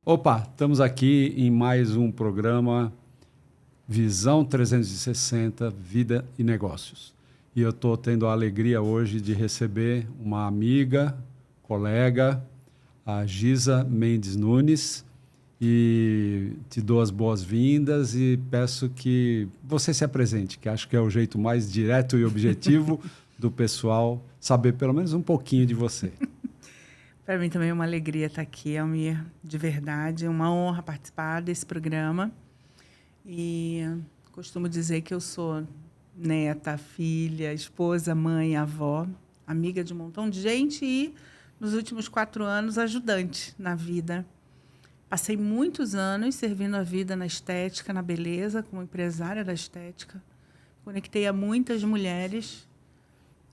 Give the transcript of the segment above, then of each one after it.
Opa, estamos aqui em mais um programa Visão 360, Vida e Negócios. E eu estou tendo a alegria hoje de receber uma amiga, colega, a Giza Mendes Nunes, e te dou as boas-vindas e peço que você se apresente, que acho que é o jeito mais direto e objetivo do pessoal saber pelo menos um pouquinho de você. Para mim também é uma alegria estar aqui, Almir, de verdade. É uma honra participar desse programa. E costumo dizer que eu sou neta, filha, esposa, mãe, avó, amiga de um montão de gente e, nos últimos 4 anos, ajudante na vida. Passei muitos anos servindo a vida na estética, na beleza, como empresária da estética. Conectei a muitas mulheres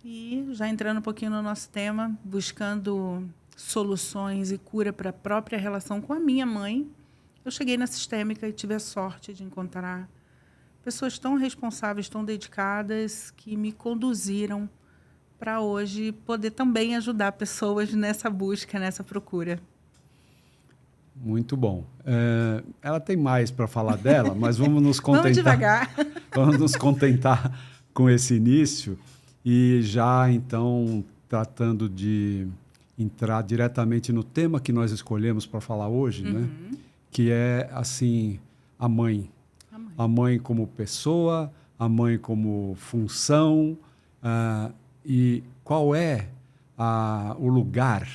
e, já entrando um pouquinho no nosso tema, buscando soluções e cura para a própria relação com a minha mãe, eu cheguei na Sistêmica e tive a sorte de encontrar pessoas tão responsáveis, tão dedicadas, que me conduziram para hoje poder também ajudar pessoas nessa busca, nessa procura. Muito bom. Ela tem mais para falar dela, mas vamos nos contentar. Vamos devagar. Vamos nos contentar com esse início e já então tratando de entrar diretamente no tema que nós escolhemos para falar hoje, né? Que é assim a mãe. A mãe como pessoa, a mãe como função, e qual é o lugar.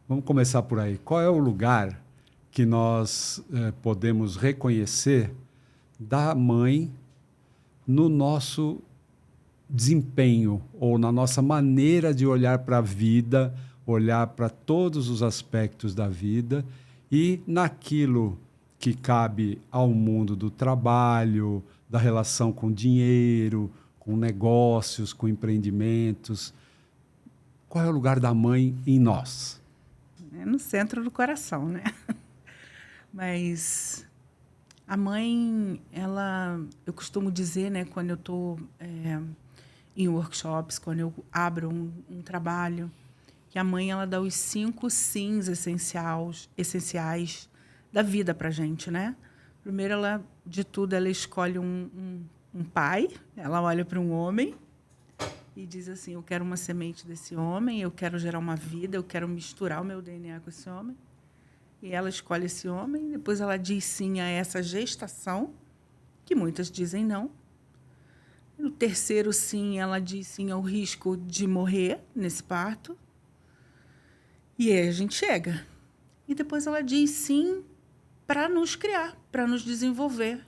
Vamos começar por aí. Qual é o lugar que nós podemos reconhecer da mãe no nosso desempenho ou na nossa maneira de olhar para a vida, olhar para todos os aspectos da vida e naquilo que cabe ao mundo do trabalho, da relação com dinheiro, com negócios, com empreendimentos. Qual é o lugar da mãe em nós? É no centro do coração, né? Mas a mãe, eu costumo dizer, né, quando eu estou em workshops, quando eu abro um trabalho, que a mãe ela dá os 5 sims essenciais da vida para a gente, né? Primeiro, de tudo, ela escolhe um pai, ela olha para um homem e diz assim, eu quero uma semente desse homem, eu quero gerar uma vida, eu quero misturar o meu DNA com esse homem. E ela escolhe esse homem, depois ela diz sim a essa gestação, que muitas dizem não. No terceiro sim, ela diz sim ao risco de morrer nesse parto. E aí a gente chega. E depois ela diz sim para nos criar, para nos desenvolver.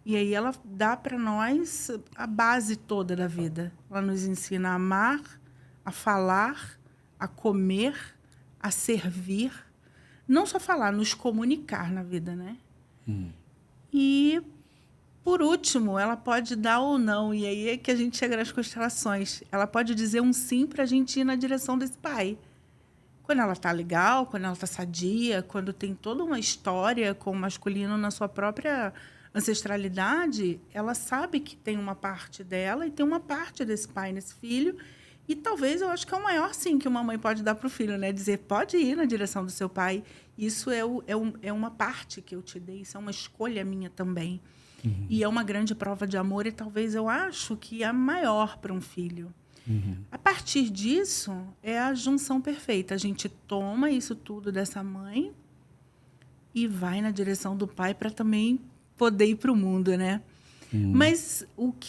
E aí ela dá para nós a base toda da vida. Ela nos ensina a amar, a falar, a comer, a servir. Não só falar, nos comunicar na vida, né? E, por último, ela pode dar ou não. E aí é que a gente chega nas constelações. Ela pode dizer um sim para a gente ir na direção desse pai. Quando ela está legal, quando ela está sadia, quando tem toda uma história com o masculino na sua própria ancestralidade, ela sabe que tem uma parte dela e tem uma parte desse pai nesse filho. E talvez eu acho que é o maior sim que uma mãe pode dar para o filho, né? Dizer, pode ir na direção do seu pai. Isso é uma parte que eu te dei, isso é uma escolha minha também. E é uma grande prova de amor e talvez eu acho que é a maior para um filho. A partir disso, é a junção perfeita. A gente toma isso tudo dessa mãe e vai na direção do pai para também poder ir para o mundo, né? Mas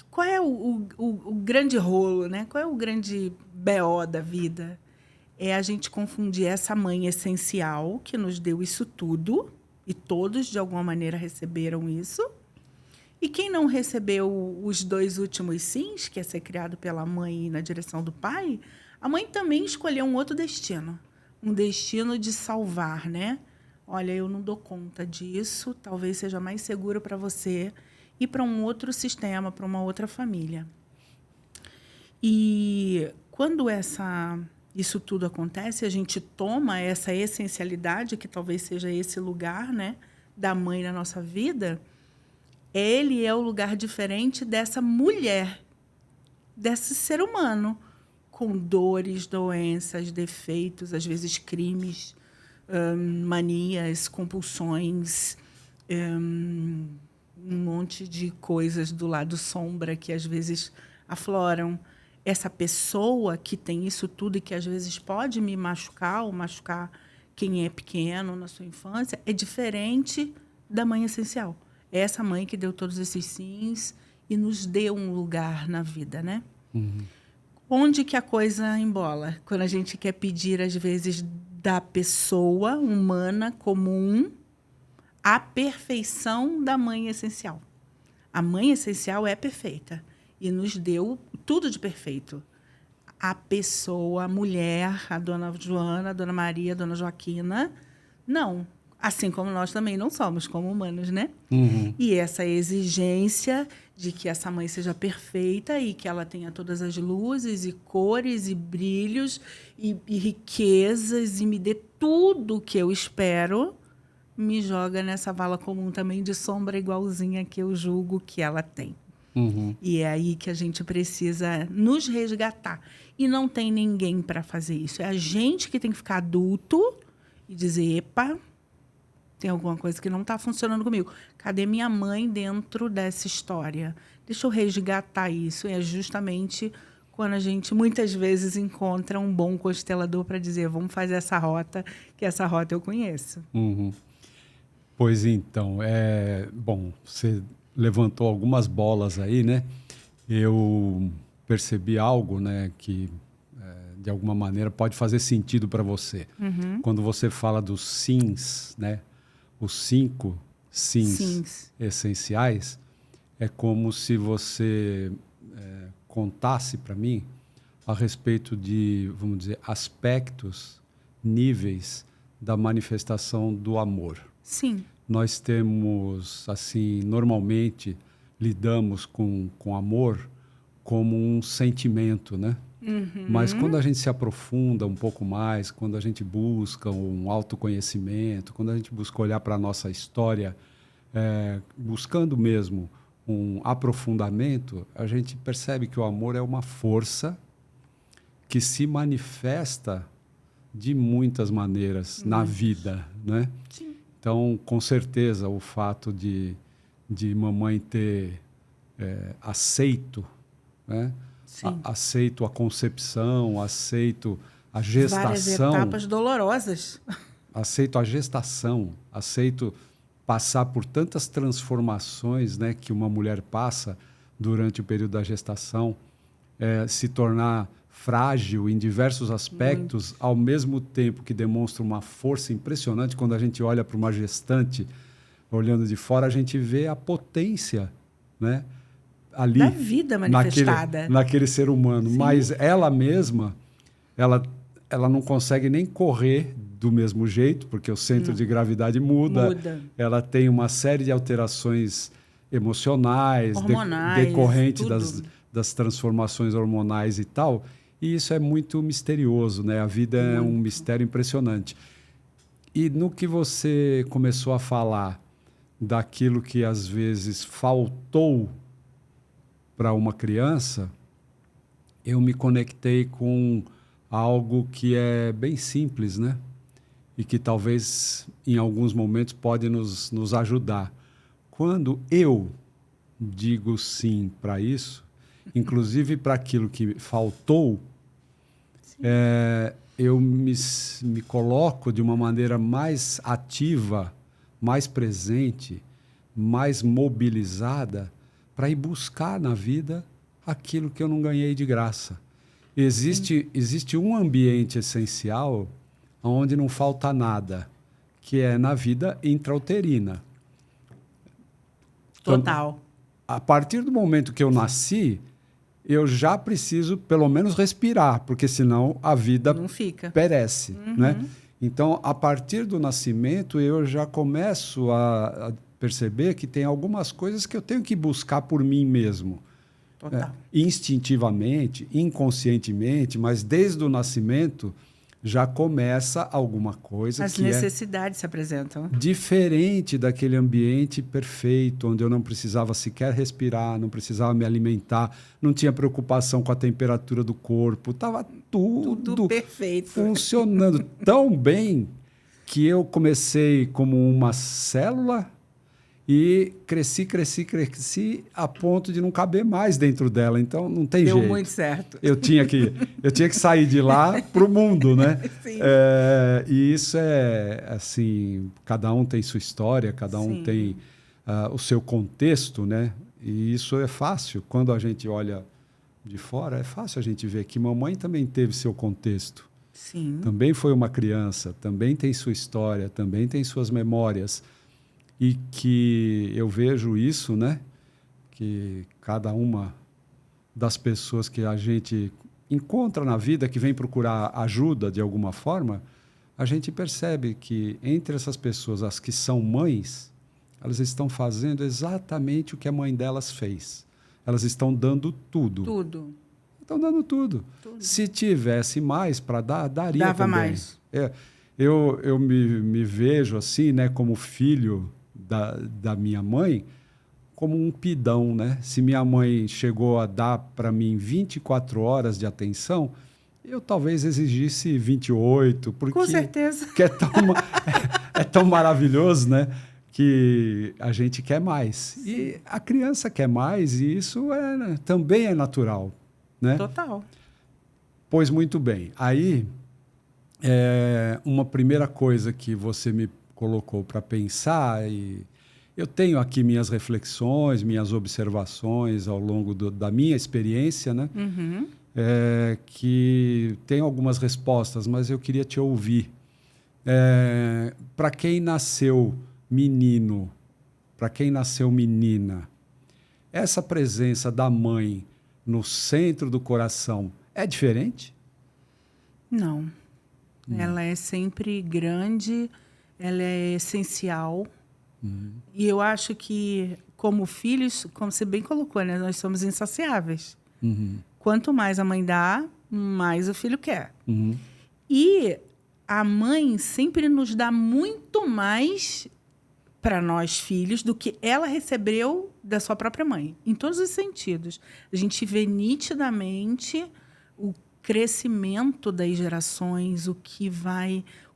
qual é o grande rolo, né? Qual é o grande BO da vida? É a gente confundir essa mãe essencial que nos deu isso tudo, e todos, de alguma maneira, receberam isso. E quem não recebeu os 2 últimos sims, que é ser criado pela mãe e na direção do pai, a mãe também escolheu um outro destino. Um destino de salvar, né? Olha, eu não dou conta disso, talvez seja mais seguro para você ir para um outro sistema, para uma outra família. E quando isso tudo acontece, a gente toma essa essencialidade, que talvez seja esse lugar, né, da mãe na nossa vida, ele é o lugar diferente dessa mulher, desse ser humano, com dores, doenças, defeitos, às vezes crimes, manias, compulsões, um monte de coisas do lado sombra que às vezes afloram. Essa pessoa que tem isso tudo e que às vezes pode me machucar ou machucar quem é pequeno na sua infância, é diferente da mãe essencial. É essa mãe que deu todos esses sims e nos deu um lugar na vida, né? Uhum. Onde que a coisa embola? Quando a gente quer pedir, às vezes, da pessoa humana comum a perfeição da mãe essencial. A mãe essencial é perfeita e nos deu tudo de perfeito. A pessoa, a mulher, a dona Joana, a dona Maria, a dona Joaquina, não. Assim como nós também não somos, como humanos, né? Uhum. E essa exigência de que essa mãe seja perfeita e que ela tenha todas as luzes e cores e brilhos e riquezas e me dê tudo o que eu espero, me joga nessa vala comum também de sombra igualzinha que eu julgo que ela tem. Uhum. E é aí que a gente precisa nos resgatar. E não tem ninguém para fazer isso. É a gente que tem que ficar adulto e dizer, epa, tem alguma coisa que não está funcionando comigo. Cadê minha mãe dentro dessa história? Deixa eu resgatar isso. É justamente quando a gente, muitas vezes, encontra um bom constelador para dizer, vamos fazer essa rota, que essa rota eu conheço. Uhum. Pois então, bom, você levantou algumas bolas aí, né? Eu percebi algo, né, que de alguma maneira pode fazer sentido para você. Uhum. Quando você fala dos sims, né? Os 5 sims essenciais, é como se você contasse para mim a respeito de, vamos dizer, aspectos, níveis da manifestação do amor. Sim. Nós temos, assim, normalmente lidamos com amor como um sentimento, né? Uhum. Mas quando a gente se aprofunda um pouco mais, quando a gente busca um autoconhecimento, quando a gente busca olhar para a nossa história, buscando mesmo um aprofundamento, a gente percebe que o amor é uma força que se manifesta de muitas maneiras na vida, né? Sim. Então, com certeza, o fato de mamãe ter aceito, né? Aceito a concepção, aceito a gestação. Várias etapas dolorosas. Aceito a gestação, aceito passar por tantas transformações, né, que uma mulher passa durante o período da gestação, se tornar frágil em diversos aspectos, ao mesmo tempo que demonstra uma força impressionante. Quando a gente olha para uma gestante, olhando de fora, a gente vê a potência, né, ali da vida manifestada naquele ser humano. Sim. Mas ela mesma, ela não consegue nem correr do mesmo jeito, porque o centro de gravidade muda. Ela tem uma série de alterações emocionais, decorrente das transformações hormonais e tal. E isso é muito misterioso, né? A vida é um mistério impressionante. E no que você começou a falar daquilo que às vezes faltou para uma criança, eu me conectei com algo que é bem simples, né? E que talvez em alguns momentos pode nos ajudar. Quando eu digo sim para isso, inclusive para aquilo que faltou, eu me coloco de uma maneira mais ativa, mais presente, mais mobilizada para ir buscar na vida aquilo que eu não ganhei de graça. Existe um ambiente essencial onde não falta nada, que é na vida intrauterina. Total. Então, a partir do momento que eu nasci, eu já preciso pelo menos respirar, porque senão a vida não fica. Perece. Né? Então, a partir do nascimento, eu já começo a perceber que tem algumas coisas que eu tenho que buscar por mim mesmo. Total. Instintivamente, inconscientemente, mas desde o nascimento já começa alguma coisa As necessidades se apresentam. Diferente daquele ambiente perfeito, onde eu não precisava sequer respirar, não precisava me alimentar, não tinha preocupação com a temperatura do corpo, estava tudo perfeito, funcionando tão bem que eu comecei como uma célula e cresci a ponto de não caber mais dentro dela. Então, não tem jeito. Deu muito certo. Eu tinha que sair de lá para o mundo, né? Sim. E isso é, assim, cada um tem sua história, cada um Sim. tem o seu contexto, né? E isso é fácil. Quando a gente olha de fora, é fácil a gente ver que mamãe também teve seu contexto. Sim. Também foi uma criança, também tem sua história, também tem suas memórias. E que eu vejo isso, né? Que cada uma das pessoas que a gente encontra na vida, que vem procurar ajuda de alguma forma, a gente percebe que entre essas pessoas, as que são mães, elas estão fazendo exatamente o que a mãe delas fez. Elas estão dando tudo. Tudo. Estão dando tudo. Se tivesse mais para dar, daria Dava também. mais. Eu me vejo assim, né, como filho da minha mãe, como um pidão, né? Se minha mãe chegou a dar para mim 24 horas de atenção, eu talvez exigisse 28, porque Com certeza. que é tão maravilhoso, né? Que a gente quer mais. E a criança quer mais, e isso também é natural, né? Total. Pois muito bem. Aí, uma primeira coisa que você me colocou para pensar, e eu tenho aqui minhas reflexões, minhas observações ao longo da minha experiência, né? Uhum. Que tem algumas respostas, mas eu queria te ouvir. Para quem nasceu menino, para quem nasceu menina, essa presença da mãe no centro do coração é diferente? Não. Ela é sempre grande, ela é essencial. E eu acho que, como filhos, como você bem colocou, né, nós somos insaciáveis. Quanto mais a mãe dá, mais o filho quer. E a mãe sempre nos dá muito mais para nós filhos do que ela recebeu da sua própria mãe, em todos os sentidos. A gente vê nitidamente o crescimento das gerações, o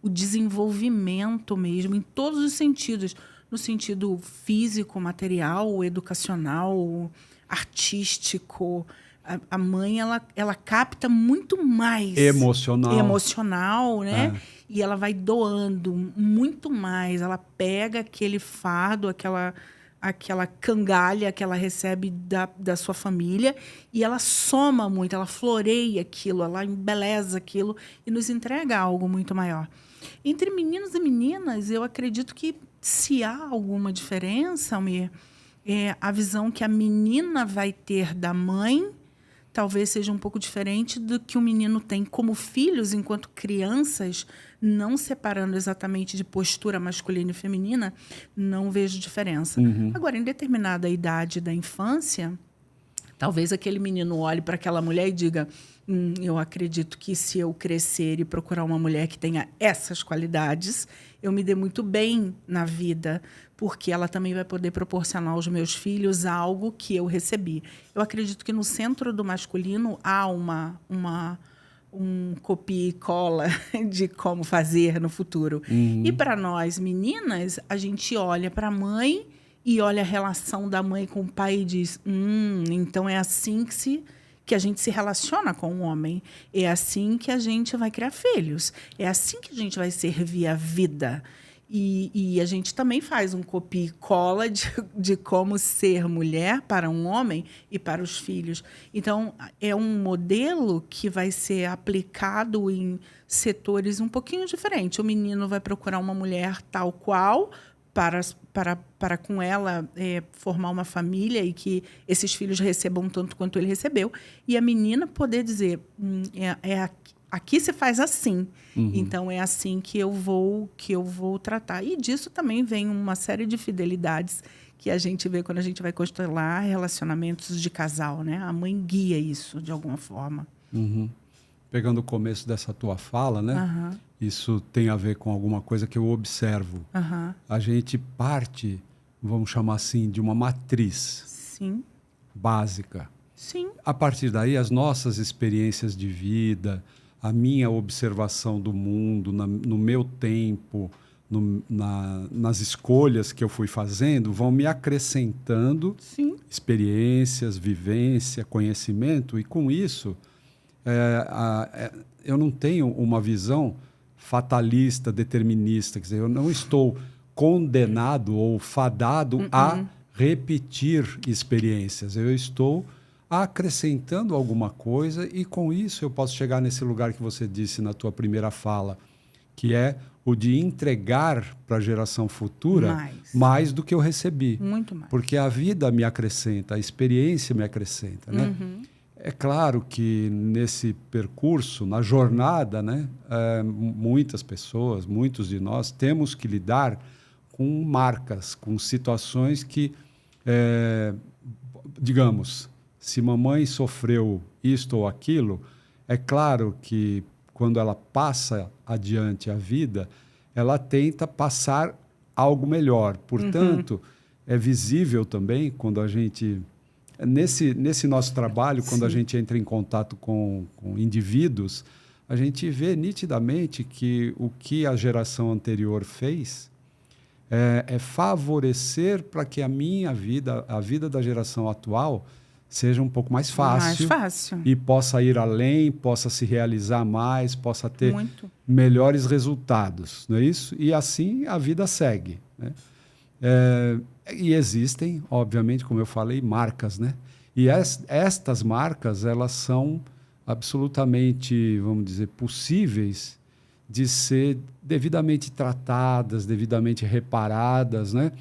desenvolvimento mesmo, em todos os sentidos, no sentido físico, material, educacional, artístico. A mãe, ela capta muito mais. Emocional, né? E ela vai doando muito mais. Ela pega aquele fardo, aquela cangalha que ela recebe da sua família e ela soma muito, ela floreia aquilo, ela embeleza aquilo e nos entrega algo muito maior. Entre meninos e meninas, eu acredito que se há alguma diferença, Almir, a visão que a menina vai ter da mãe talvez seja um pouco diferente do que o menino tem como filhos, enquanto crianças, não separando exatamente de postura masculina e feminina, não vejo diferença. Agora, em determinada idade da infância, talvez aquele menino olhe para aquela mulher e diga: eu acredito que se eu crescer e procurar uma mulher que tenha essas qualidades, eu me dê muito bem na vida, porque ela também vai poder proporcionar aos meus filhos algo que eu recebi. Eu acredito que no centro do masculino há um copia e cola de como fazer no futuro. E para nós, meninas, a gente olha para a mãe e olha a relação da mãe com o pai e diz: então é assim que a gente se relaciona com o homem. É assim que a gente vai criar filhos. É assim que a gente vai servir a vida. E a gente também faz um copia e cola de como ser mulher para um homem e para os filhos. Então, é um modelo que vai ser aplicado em setores um pouquinho diferentes. O menino vai procurar uma mulher tal qual para com ela formar uma família e que esses filhos recebam tanto quanto ele recebeu. E a menina poder dizer: aqui se faz assim. Então, é assim que eu vou tratar. E disso também vem uma série de fidelidades que a gente vê quando a gente vai constelar relacionamentos de casal, né? A mãe guia isso, de alguma forma. Pegando o começo dessa tua fala, né? Isso tem a ver com alguma coisa que eu observo. A gente parte, vamos chamar assim, de uma matriz. Sim. Básica. Sim. A partir daí, as nossas experiências de vida, a minha observação do mundo, no meu tempo, nas escolhas que eu fui fazendo, vão me acrescentando Sim. experiências, vivência, conhecimento, e com isso eu não tenho uma visão fatalista, determinista, quer dizer, eu não estou condenado ou fadado a repetir experiências, eu estou acrescentando alguma coisa, e com isso eu posso chegar nesse lugar que você disse na tua primeira fala, que é o de entregar para a geração futura mais do que eu recebi. Muito mais. Porque a vida me acrescenta, a experiência me acrescenta, né? É claro que nesse percurso, na jornada, né, muitas pessoas, muitos de nós, temos que lidar com marcas, com situações que, digamos, se mamãe sofreu isto ou aquilo, é claro que quando ela passa adiante a vida, ela tenta passar algo melhor. Portanto, é visível também quando a gente... Nesse nosso trabalho, quando a gente entra em contato com indivíduos, a gente vê nitidamente que o que a geração anterior fez é favorecer para que a minha vida, a vida da geração atual, seja um pouco mais fácil. Mais fácil. E possa ir além, possa se realizar mais, possa ter melhores resultados, não é isso? E assim a vida segue, né? E existem, obviamente, como eu falei, marcas, né? E estas marcas, elas são absolutamente, vamos dizer, possíveis de ser devidamente tratadas, devidamente reparadas, né?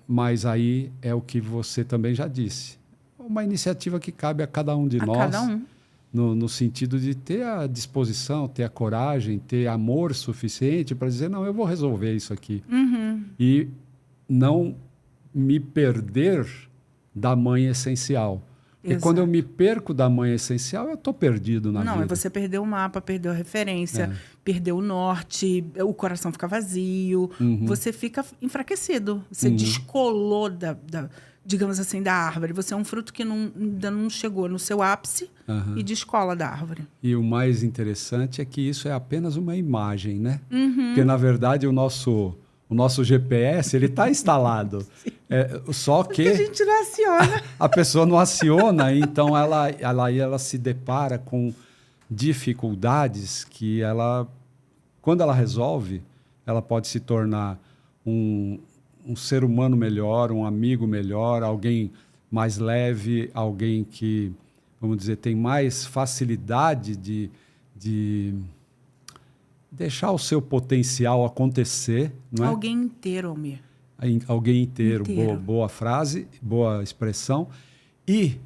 Mas aí é o que você também já disse. Uma iniciativa que cabe a cada um de nós. Cada um. No sentido de ter a disposição, ter a coragem, ter amor suficiente para dizer, não, eu vou resolver isso aqui. E não me perder da mãe essencial. E quando eu me perco da mãe essencial, eu estou perdido na vida. Não, você perdeu o mapa, perdeu a referência, perdeu o norte, o coração fica vazio, você fica enfraquecido. Você descolou digamos assim, da árvore. Você é um fruto que ainda não chegou no seu ápice e descola da árvore. E o mais interessante é que isso é apenas uma imagem, né? Porque, na verdade, o nosso GPS, ele está instalado. Só que a gente não aciona. A pessoa não aciona, então ela se depara com dificuldades que quando ela resolve, ela pode se tornar um ser humano melhor, um amigo melhor, alguém mais leve, alguém que, vamos dizer, tem mais facilidade de deixar o seu potencial acontecer. Não é? Alguém inteiro, Almir. Alguém inteiro. Boa frase, boa expressão. E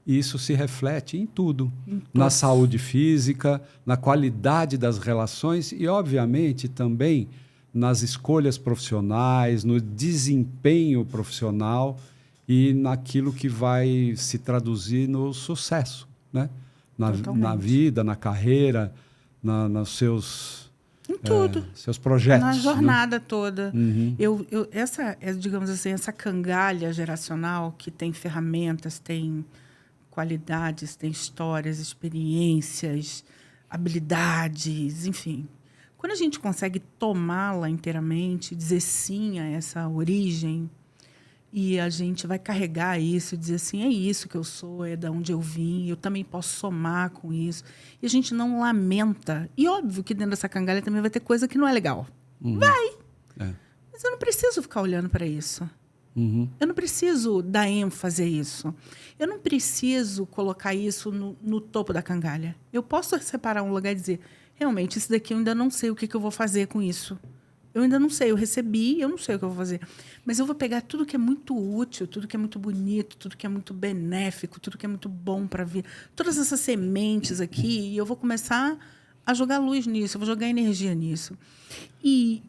isso se reflete em tudo. Na saúde física, na qualidade das relações e, obviamente, também nas escolhas profissionais, no desempenho profissional e naquilo que vai se traduzir no sucesso, né? Na vida, na carreira, nos seus... Em tudo. Seus projetos. Na jornada toda. Digamos assim, essa cangalha geracional que tem ferramentas, tem qualidades, tem histórias, experiências, habilidades, enfim. Quando a gente consegue tomá-la inteiramente, dizer sim a essa origem, e a gente vai carregar isso, dizer assim, é isso que eu sou, é de onde eu vim, eu também posso somar com isso. E a gente não lamenta. E óbvio que dentro dessa cangalha também vai ter coisa que não é legal. Vai! Mas eu não preciso ficar olhando para isso. Eu não preciso dar ênfase a isso. Eu não preciso colocar isso no topo da cangalha. Eu posso separar um lugar e dizer, realmente, isso daqui eu ainda não sei o que eu vou fazer com isso. Eu ainda não sei, eu recebi, eu não sei o que eu vou fazer. Mas eu vou pegar tudo que é muito útil, tudo que é muito bonito, tudo que é muito benéfico, tudo que é muito bom para a vida. Todas essas sementes aqui, e eu vou começar a jogar luz nisso, eu vou jogar energia nisso. E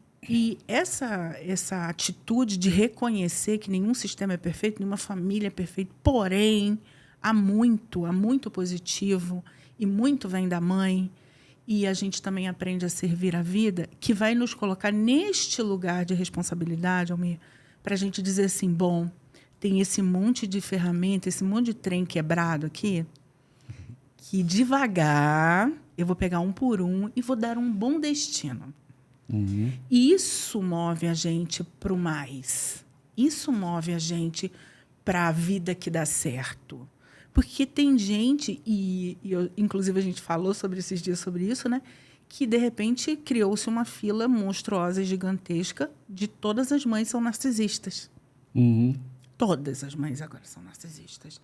essa atitude de reconhecer que nenhum sistema é perfeito, nenhuma família é perfeita, porém, há muito positivo, e muito vem da mãe. E a gente também aprende a servir a vida, que vai nos colocar neste lugar de responsabilidade, Almir, para a gente dizer assim, bom, tem esse monte de ferramenta, esse monte de trem quebrado aqui, que devagar eu vou pegar um por um e vou dar um bom destino. E isso move a gente para o mais. Isso move a gente para a vida que dá certo. Porque tem gente, inclusive a gente falou sobre esses dias sobre isso, né? Que, de repente, criou-se uma fila monstruosa e gigantesca de todas as mães são narcisistas. Todas as mães agora são narcisistas.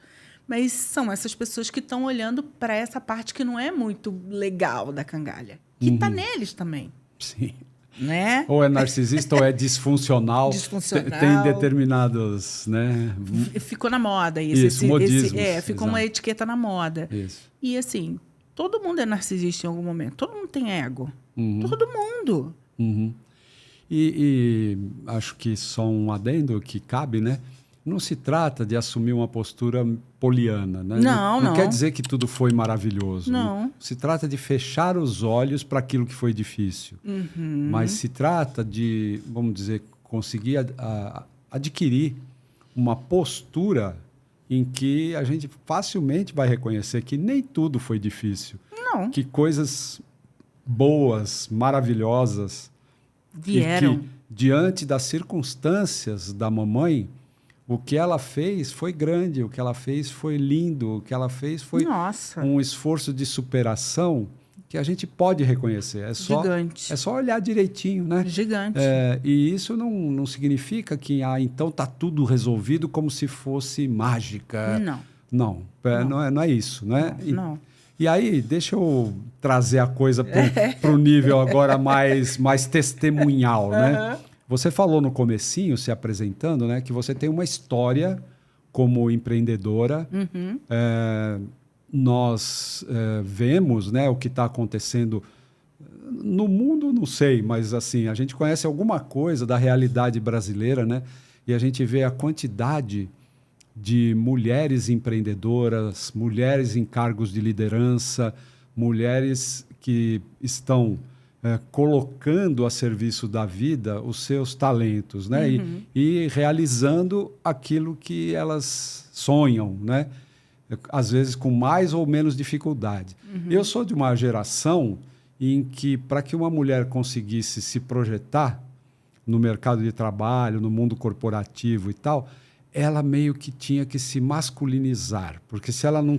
Mas são essas pessoas que estão olhando para essa parte que não é muito legal da cangalha. Que está neles também. Sim. Né? Ou é narcisista ou é disfuncional. Disfuncional. Tem determinados, né? Ficou na moda isso. Isso, modismos. Ficou uma etiqueta na moda. Isso. E assim, todo mundo é narcisista em algum momento. Todo mundo tem ego. Todo mundo. E acho que só um adendo que cabe, né? Não se trata de assumir uma postura poliana, né? Não. Quer dizer que tudo foi maravilhoso. Não. Se trata de fechar os olhos para aquilo que foi difícil. Mas se trata de, vamos dizer, conseguir adquirir uma postura em que a gente facilmente vai reconhecer que nem tudo foi difícil. Não. Que coisas boas, maravilhosas Vieram. E que, diante das circunstâncias da mamãe, o que ela fez foi grande, o que ela fez foi lindo, o que ela fez foi um esforço de superação que a gente pode reconhecer. Gigante. É só olhar direitinho, né? Gigante. E isso não significa que então está tudo resolvido como se fosse mágica. Não é isso, né? Não. E aí, deixa eu trazer a coisa para o nível agora mais testemunhal, né? Você falou no comecinho, se apresentando, né, que você tem uma história como empreendedora. Nós vemos, né, o que está acontecendo no mundo, não sei, mas assim, a gente conhece alguma coisa da realidade brasileira, né? E a gente vê a quantidade de mulheres empreendedoras, mulheres em cargos de liderança, mulheres que estão colocando a serviço da vida os seus talentos, né? E realizando aquilo que elas sonham, né? Às vezes com mais ou menos dificuldade. Eu sou de uma geração em que, para que uma mulher conseguisse se projetar no mercado de trabalho, no mundo corporativo e tal, ela meio que tinha que se masculinizar, porque se ela não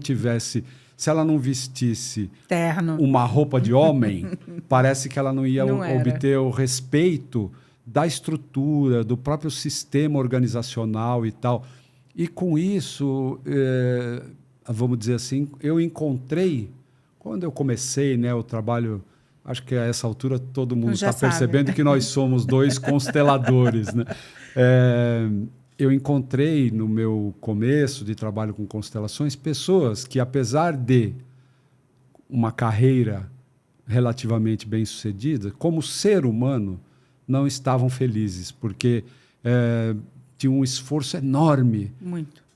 vestisse terno, uma roupa de homem, parece que ela não ia obter o respeito da estrutura, do próprio sistema organizacional e tal. E com isso, vamos dizer assim, eu encontrei, quando eu comecei, né, o trabalho, acho que a essa altura todo mundo está percebendo que nós somos dois consteladores, né? Eu encontrei no meu começo de trabalho com constelações pessoas que, apesar de uma carreira relativamente bem-sucedida, como ser humano, não estavam felizes, porque tinha um esforço enorme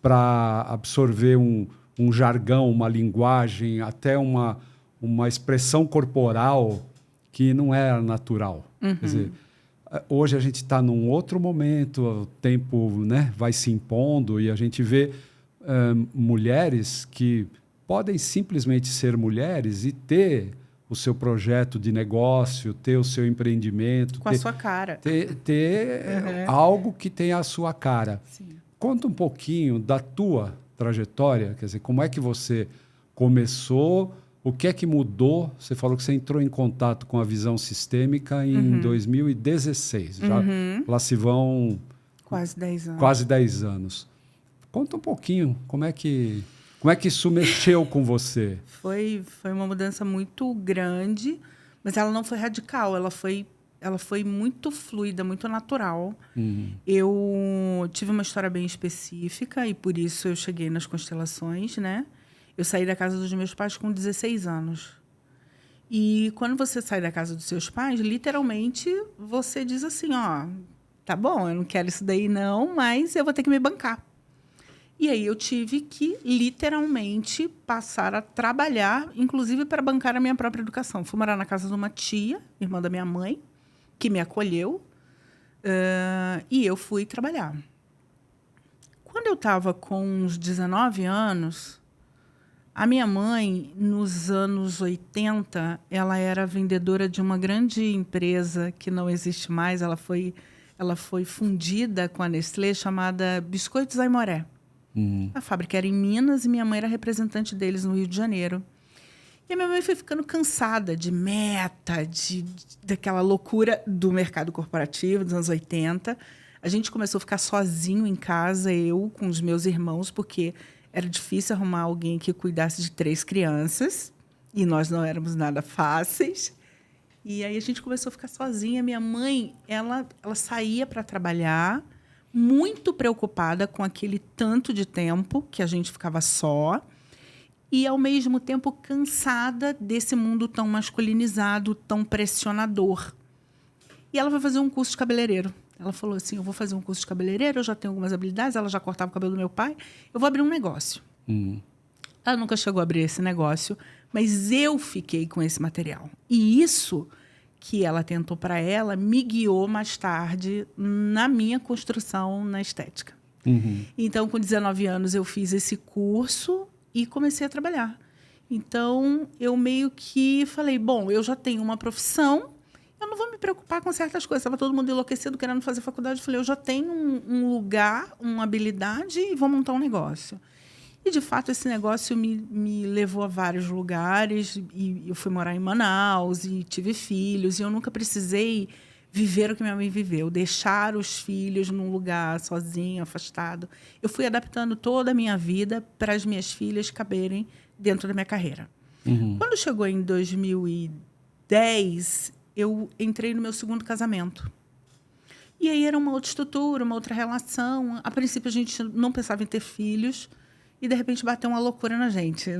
para absorver um jargão, uma linguagem, até uma expressão corporal que não era natural. Quer dizer, hoje a gente está num outro momento, o tempo, né, vai se impondo e a gente vê mulheres que podem simplesmente ser mulheres e ter o seu projeto de negócio, ter o seu empreendimento. Com a sua cara. Ter algo que tenha a sua cara. Sim. Conta um pouquinho da tua trajetória, quer dizer, como é que você começou, o que é que mudou? Você falou que você entrou em contato com a visão sistêmica em 2016. Já lá se vão... Quase 10 anos. Quase 10 anos. Conta um pouquinho, como é que isso mexeu com você? Foi uma mudança muito grande, mas ela não foi radical, ela foi muito fluida, muito natural. Eu tive uma história bem específica e por isso eu cheguei nas constelações, né? Eu saí da casa dos meus pais com 16 anos. E quando você sai da casa dos seus pais, literalmente você diz assim, ó, tá bom, eu não quero isso daí não, mas eu vou ter que me bancar. E aí eu tive que, literalmente, passar a trabalhar, inclusive para bancar a minha própria educação. Fui morar na casa de uma tia, irmã da minha mãe, que me acolheu, e eu fui trabalhar. Quando eu estava com uns 19 anos, A minha mãe, nos anos 80, ela era vendedora de uma grande empresa que não existe mais. Ela foi fundida com a Nestlé, chamada Biscoitos Aimoré. A fábrica era em Minas e minha mãe era representante deles no Rio de Janeiro. E a minha mãe foi ficando cansada de meta, daquela loucura do mercado corporativo dos anos 80. A gente começou a ficar sozinho em casa, eu com os meus irmãos, porque era difícil arrumar alguém que cuidasse de 3 crianças. E nós não éramos nada fáceis. E aí a gente começou a ficar sozinha. Minha mãe, ela saía para trabalhar, muito preocupada com aquele tanto de tempo que a gente ficava só. E, ao mesmo tempo, cansada desse mundo tão masculinizado, tão pressionador. E ela foi fazer um curso de cabeleireiro. Ela falou assim, eu vou fazer um curso de cabeleireiro, eu já tenho algumas habilidades, ela já cortava o cabelo do meu pai, eu vou abrir um negócio. Ela nunca chegou a abrir esse negócio, mas eu fiquei com esse material. E isso que ela tentou para ela me guiou mais tarde na minha construção na estética. Então, com 19 anos, eu fiz esse curso e comecei a trabalhar. Então, eu meio que falei, bom, eu já tenho uma profissão, eu não vou me preocupar com certas coisas. Estava todo mundo enlouquecido, querendo fazer faculdade. Eu falei, eu já tenho um lugar, uma habilidade e vou montar um negócio. E, de fato, esse negócio me levou a vários lugares. E eu fui morar em Manaus e tive filhos. E eu nunca precisei viver o que minha mãe viveu, deixar os filhos num lugar sozinho, afastado. Eu fui adaptando toda a minha vida para as minhas filhas caberem dentro da minha carreira. Quando chegou em 2010, eu entrei no meu segundo casamento. E aí era uma outra estrutura, uma outra relação. A princípio, a gente não pensava em ter filhos. E, de repente, bateu uma loucura na gente.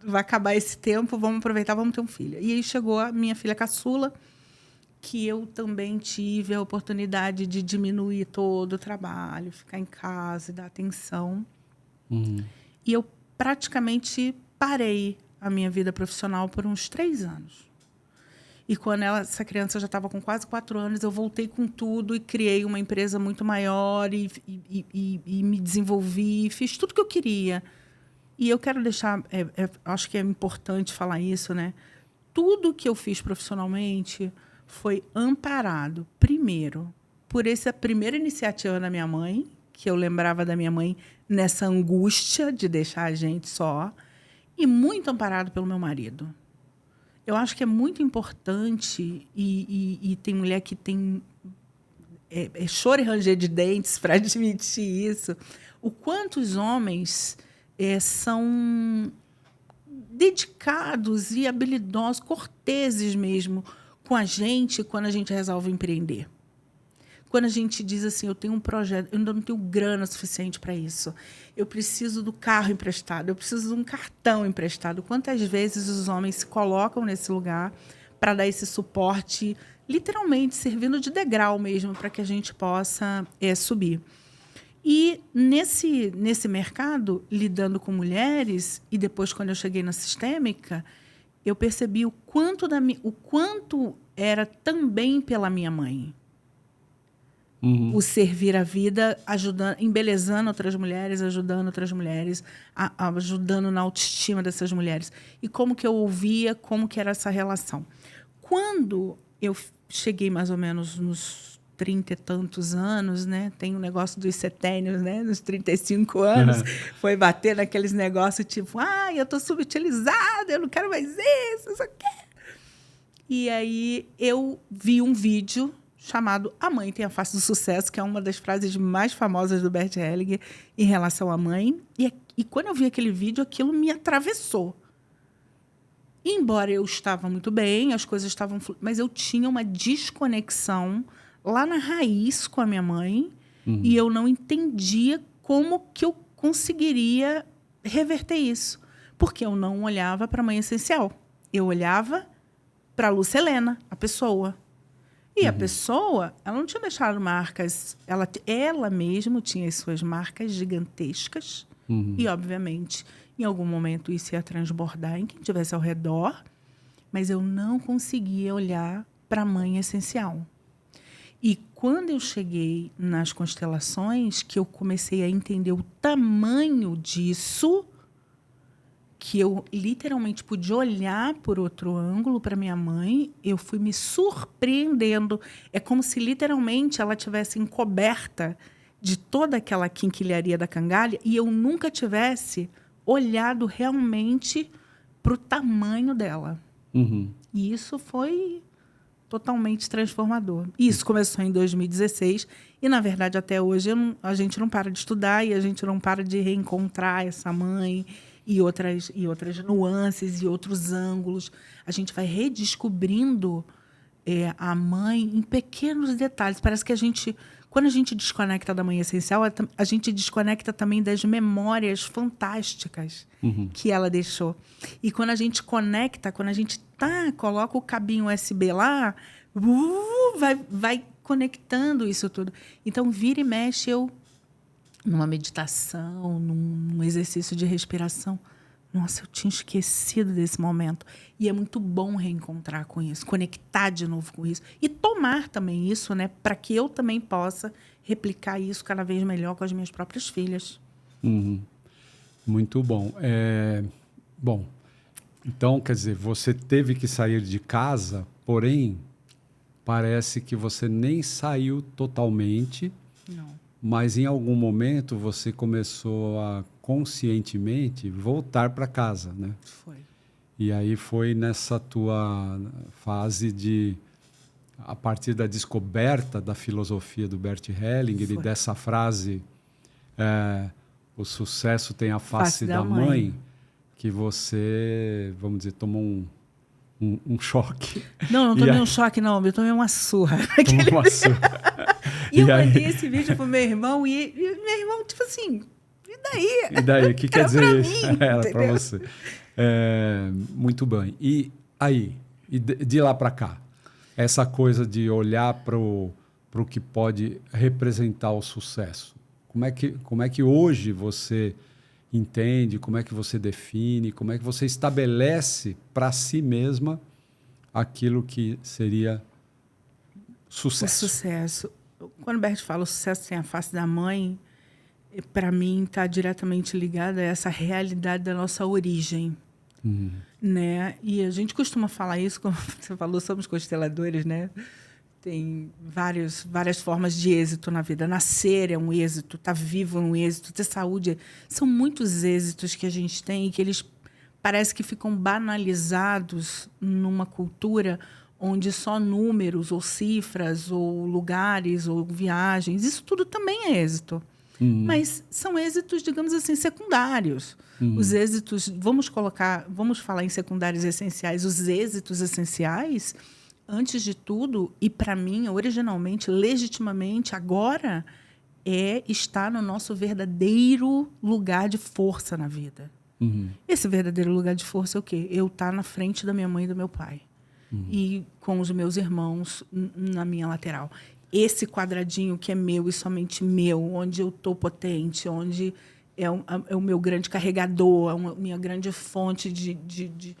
Vai acabar esse tempo, vamos aproveitar, vamos ter um filho. E aí chegou a minha filha caçula, que eu também tive a oportunidade de diminuir todo o trabalho, ficar em casa, dar atenção. E eu praticamente parei a minha vida profissional por uns 3 anos. E quando essa criança já estava com quase 4 anos, eu voltei com tudo e criei uma empresa muito maior e me desenvolvi, fiz tudo que eu queria. E eu quero deixar, acho que é importante falar isso, né? Tudo que eu fiz profissionalmente foi amparado, primeiro, por essa primeira iniciativa da minha mãe, que eu lembrava da minha mãe nessa angústia de deixar a gente só, e muito amparado pelo meu marido. Eu acho que é muito importante, e tem mulher que tem choro e ranger de dentes para admitir isso, o quanto os homens são dedicados e habilidosos, corteses mesmo, com a gente quando a gente resolve empreender. Quando a gente diz assim, eu tenho um projeto, eu ainda não tenho grana suficiente para isso. Eu preciso do carro emprestado, eu preciso de um cartão emprestado. Quantas vezes os homens se colocam nesse lugar para dar esse suporte, literalmente servindo de degrau mesmo, para que a gente possa subir. E nesse mercado, lidando com mulheres, e depois quando eu cheguei na Sistêmica, eu percebi o quanto era também pela minha mãe. O servir a vida, ajudando, embelezando outras mulheres, ajudando outras mulheres, ajudando na autoestima dessas mulheres. E como que eu ouvia, como que era essa relação. Quando eu cheguei mais ou menos nos 30 e tantos anos, né? Tem um negócio dos setênios, né? Nos 35 anos, foi bater naqueles negócios tipo, eu estou subutilizada, eu não quero mais isso, não sei o quê. E aí eu vi um vídeo chamado A Mãe Tem a Face do Sucesso, que é uma das frases mais famosas do Bert Hellinger em relação à mãe. E quando eu vi aquele vídeo, aquilo me atravessou. Embora eu estava muito bem, as coisas estavam... Mas eu tinha uma desconexão lá na raiz com a minha mãe e eu não entendia como que eu conseguiria reverter isso. Porque eu não olhava para a mãe essencial. Eu olhava para a Lúcia Helena, a pessoa. E a pessoa, ela não tinha deixado marcas, ela mesma tinha as suas marcas gigantescas e, obviamente, em algum momento isso ia transbordar em quem estivesse ao redor, mas eu não conseguia olhar para a mãe essencial. E quando eu cheguei nas constelações, que eu comecei a entender o tamanho disso, que eu literalmente pude olhar por outro ângulo para minha mãe, eu fui me surpreendendo. É como se literalmente ela tivesse encoberta de toda aquela quinquilharia da cangalha e eu nunca tivesse olhado realmente para o tamanho dela. E isso foi totalmente transformador. Isso começou em 2016 e, na verdade, até hoje a gente não para de estudar e a gente não para de reencontrar essa mãe e outras nuances e outros ângulos. A gente vai redescobrindo a mãe em pequenos detalhes. Parece que quando a gente desconecta da mãe essencial, a gente desconecta também das memórias fantásticas que ela deixou. E quando a gente conecta, quando a gente coloca o cabinho USB lá, vai conectando isso tudo. Então, vira e mexe, numa meditação, num exercício de respiração. Nossa, eu tinha esquecido desse momento. E é muito bom reencontrar com isso, conectar de novo com isso. E tomar também isso, né? Para que eu também possa replicar isso cada vez melhor com as minhas próprias filhas. Muito bom. Bom, então, quer dizer, você teve que sair de casa, porém, parece que você nem saiu totalmente. Não. Mas em algum momento você começou a conscientemente voltar para casa, né? Foi. E aí foi nessa tua fase a partir da descoberta da filosofia do Bert Hellinger e dessa frase, o sucesso tem a face da mãe, que você, vamos dizer, tomou um choque. Não tomei um choque, não. Eu tomei uma surra. Tomou uma surra. E eu mandei esse vídeo pro meu irmão e meu irmão, tipo assim, e daí? E daí? O que quer dizer isso? Era entendeu? para você. Muito bem. E aí, de lá para cá, essa coisa de olhar para o que pode representar o sucesso, como é que hoje você entende, como é que você define, como é que você estabelece para si mesma aquilo que seria sucesso? O sucesso. Quando o Bert fala o sucesso sem a face da mãe, para mim está diretamente ligado a essa realidade da nossa origem. Né? E a gente costuma falar isso, como você falou, somos consteladores, né? Tem várias formas de êxito na vida. Nascer é um êxito, estar vivo é um êxito, ter saúde. São muitos êxitos que a gente tem e que eles parece que ficam banalizados numa cultura onde só números ou cifras ou lugares ou viagens, isso tudo também é êxito. Mas são êxitos, digamos assim, secundários. Os êxitos, vamos falar em secundários essenciais, os êxitos essenciais, antes de tudo, e para mim, originalmente, legitimamente, agora, é estar no nosso verdadeiro lugar de força na vida. Esse verdadeiro lugar de força é o quê? Eu estar na frente da minha mãe e do meu pai. E com os meus irmãos na minha lateral. Esse quadradinho que é meu e somente meu, onde eu estou potente, onde é o meu grande carregador, a minha grande fonte de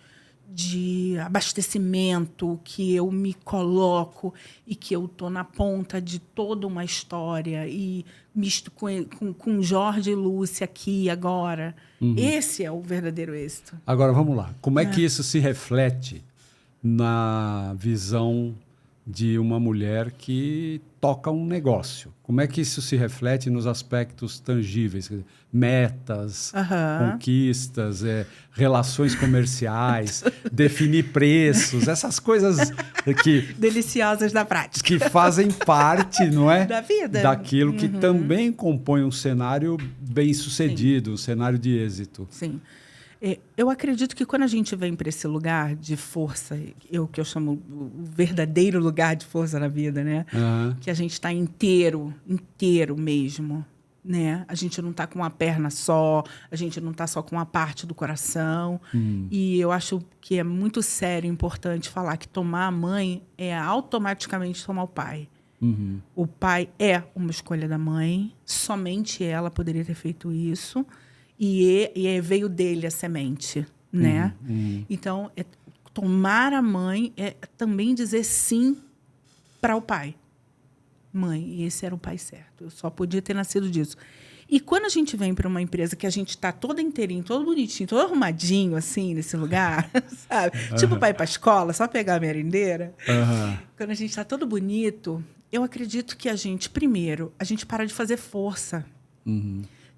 abastecimento, que eu me coloco e que eu estou na ponta de toda uma história e misto com Jorge e Lúcia aqui agora. Esse é o verdadeiro êxito. Agora, vamos lá. Como é que isso se reflete na visão de uma mulher que toca um negócio? Como é que isso se reflete nos aspectos tangíveis? Quer dizer, metas, conquistas, relações comerciais, definir preços, essas coisas que deliciosas da prática. Que fazem parte, não é? Da vida. Daquilo que também compõe um cenário bem-sucedido, um cenário de êxito. Sim. Eu acredito que quando a gente vem para esse lugar de força, que eu chamo o verdadeiro lugar de força na vida, né? Que a gente está inteiro mesmo, né? A gente não está com uma perna só, a gente não está só com uma parte do coração. E eu acho que é muito sério e importante falar que tomar a mãe é automaticamente tomar o pai. O pai é uma escolha da mãe, somente ela poderia ter feito isso. E veio dele a semente, né? Então, tomar a mãe é também dizer sim para o pai. Mãe, e esse era o pai certo. Eu só podia ter nascido disso. E quando a gente vem para uma empresa que a gente está todo inteirinho, todo bonitinho, todo arrumadinho, assim, nesse lugar, sabe? Tipo para ir para a escola, só pegar a merendeira. Quando a gente está todo bonito, eu acredito que a gente, primeiro, a gente para de fazer força.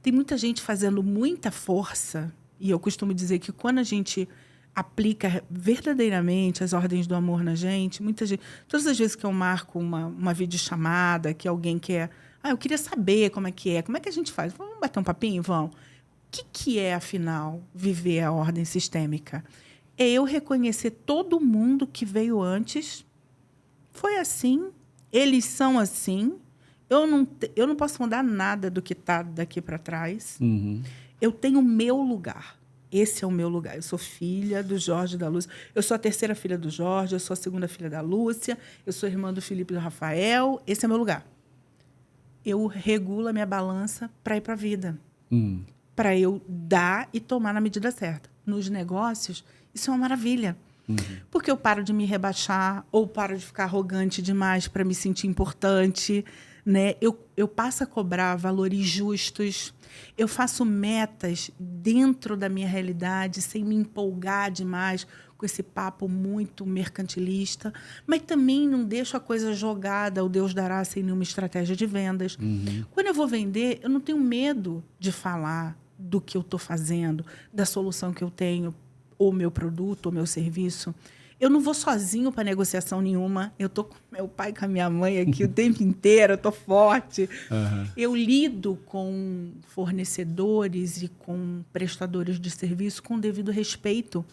Tem muita gente fazendo muita força, e eu costumo dizer que quando a gente aplica verdadeiramente as ordens do amor na gente, muita gente, todas as vezes que eu marco uma videochamada, que alguém quer, eu queria saber como é que a gente faz? Vamos bater um papinho? Vamos. O que é, afinal, viver a ordem sistêmica? É eu reconhecer todo mundo que veio antes, foi assim, eles são assim, eu não posso mudar nada do que está daqui para trás, eu tenho o meu lugar. Esse é o meu lugar. Eu sou filha do Jorge e da Lúcia. Eu sou a terceira filha do Jorge, eu sou a segunda filha da Lúcia, eu sou irmã do Felipe e do Rafael. Esse é o meu lugar. Eu regulo a minha balança para ir para a vida. Para eu dar e tomar na medida certa. Nos negócios, isso é uma maravilha. Porque eu paro de me rebaixar ou paro de ficar arrogante demais para me sentir importante, né? Eu passo a cobrar valores justos. Eu faço metas dentro da minha realidade, sem me empolgar demais com esse papo muito mercantilista, mas também não deixo a coisa jogada, o Deus dará, sem nenhuma estratégia de vendas. Quando eu vou vender, eu não tenho medo de falar do que eu estou fazendo, da solução que eu tenho, ou meu produto, ou meu serviço. Eu não vou sozinho para negociação nenhuma. Eu estou com meu pai e com a minha mãe aqui o tempo inteiro, eu estou forte. Eu lido com fornecedores e com prestadores de serviço com devido respeito.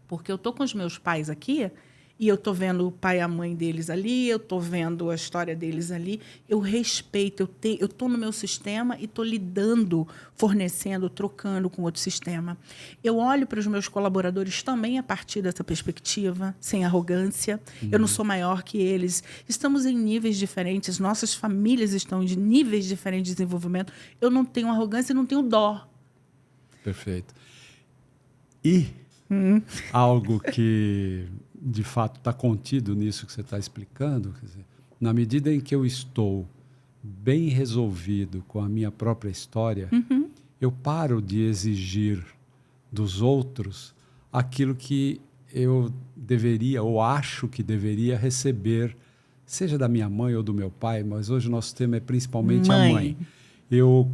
Porque eu estou com os meus pais aqui e eu estou vendo o pai e a mãe deles ali, eu estou vendo a história deles ali. Eu respeito, eu estou no meu sistema e estou lidando, fornecendo, trocando com outro sistema. Eu olho para os meus colaboradores também a partir dessa perspectiva, sem arrogância. Eu não sou maior que eles. Estamos em níveis diferentes, nossas famílias estão em níveis diferentes de desenvolvimento. Eu não tenho arrogância e não tenho dó. Perfeito. E algo que, de fato, está contido nisso que você está explicando, quer dizer, na medida em que eu estou bem resolvido com a minha própria história, eu paro de exigir dos outros aquilo que eu deveria ou acho que deveria receber, seja da minha mãe ou do meu pai, mas hoje o nosso tema é principalmente a mãe.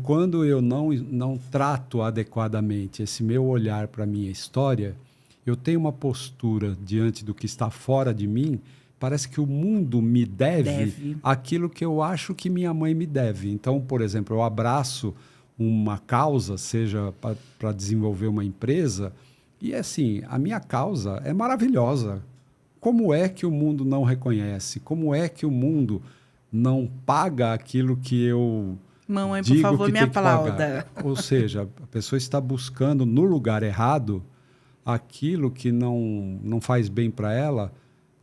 Quando eu não trato adequadamente esse meu olhar para a minha história, eu tenho uma postura diante do que está fora de mim, parece que o mundo me deve aquilo que eu acho que minha mãe me deve. Então, por exemplo, eu abraço uma causa, seja para desenvolver uma empresa, e assim, a minha causa é maravilhosa. Como é que o mundo não reconhece? Como é que o mundo não paga aquilo que eu Mamãe, por digo favor, que me tem que aplauda. pagar? Ou seja, a pessoa está buscando no lugar errado aquilo que não faz bem para ela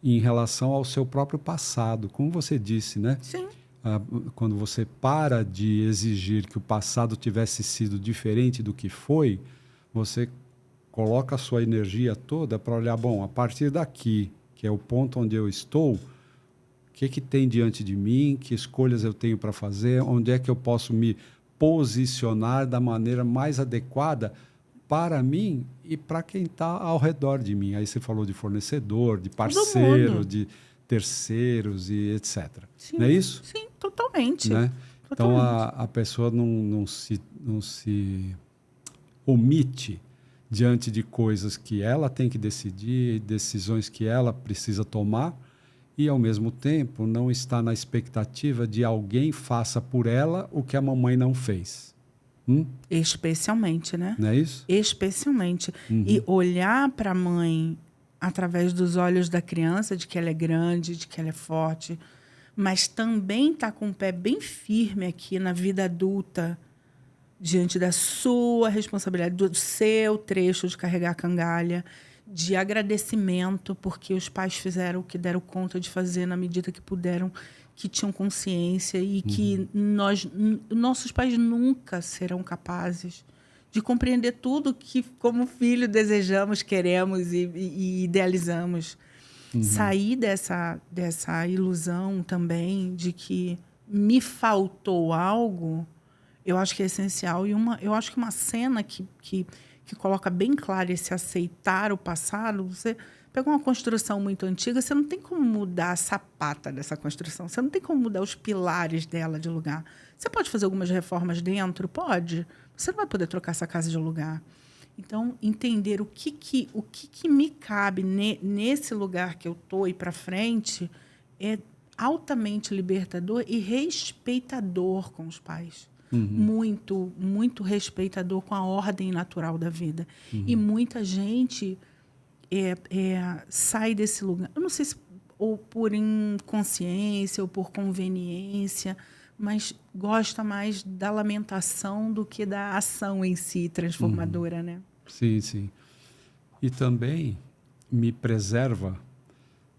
em relação ao seu próprio passado. Como você disse, né? Sim. Quando você para de exigir que o passado tivesse sido diferente do que foi, você coloca a sua energia toda para olhar, bom, a partir daqui, que é o ponto onde eu estou, o que tem diante de mim, que escolhas eu tenho para fazer, onde é que eu posso me posicionar da maneira mais adequada para mim e para quem está ao redor de mim. Aí você falou de fornecedor, de parceiro, de terceiros e etc. Sim, não é isso? Sim, totalmente. Né? Totalmente. Então, a pessoa não se omite diante de coisas que ela tem que decidir, decisões que ela precisa tomar, e, ao mesmo tempo, não está na expectativa de alguém faça por ela o que a mamãe não fez. Especialmente, né? Não é isso? Especialmente. E olhar para a mãe através dos olhos da criança, de que ela é grande, de que ela é forte, mas também está com o pé bem firme aqui na vida adulta, diante da sua responsabilidade, do seu trecho de carregar a cangalha, de agradecimento, porque os pais fizeram o que deram conta de fazer na medida que puderam, que tinham consciência e que nossos pais nunca serão capazes de compreender tudo que, como filho, desejamos, queremos e idealizamos. Sair dessa ilusão também de que me faltou algo, Eu acho que é essencial. E eu acho que uma cena que coloca bem claro esse aceitar o passado, você pega uma construção muito antiga, você não tem como mudar a sapata dessa construção, você não tem como mudar os pilares dela de lugar. Você pode fazer algumas reformas dentro? Pode. Você não vai poder trocar essa casa de lugar. Então, entender o que me cabe nesse lugar que eu estou e para frente é altamente libertador e respeitador com os pais. Muito, muito respeitador com a ordem natural da vida. E muita gente sai desse lugar, eu não sei se ou por inconsciência ou por conveniência, mas gosta mais da lamentação do que da ação em si transformadora, né? Sim, sim. E também me preserva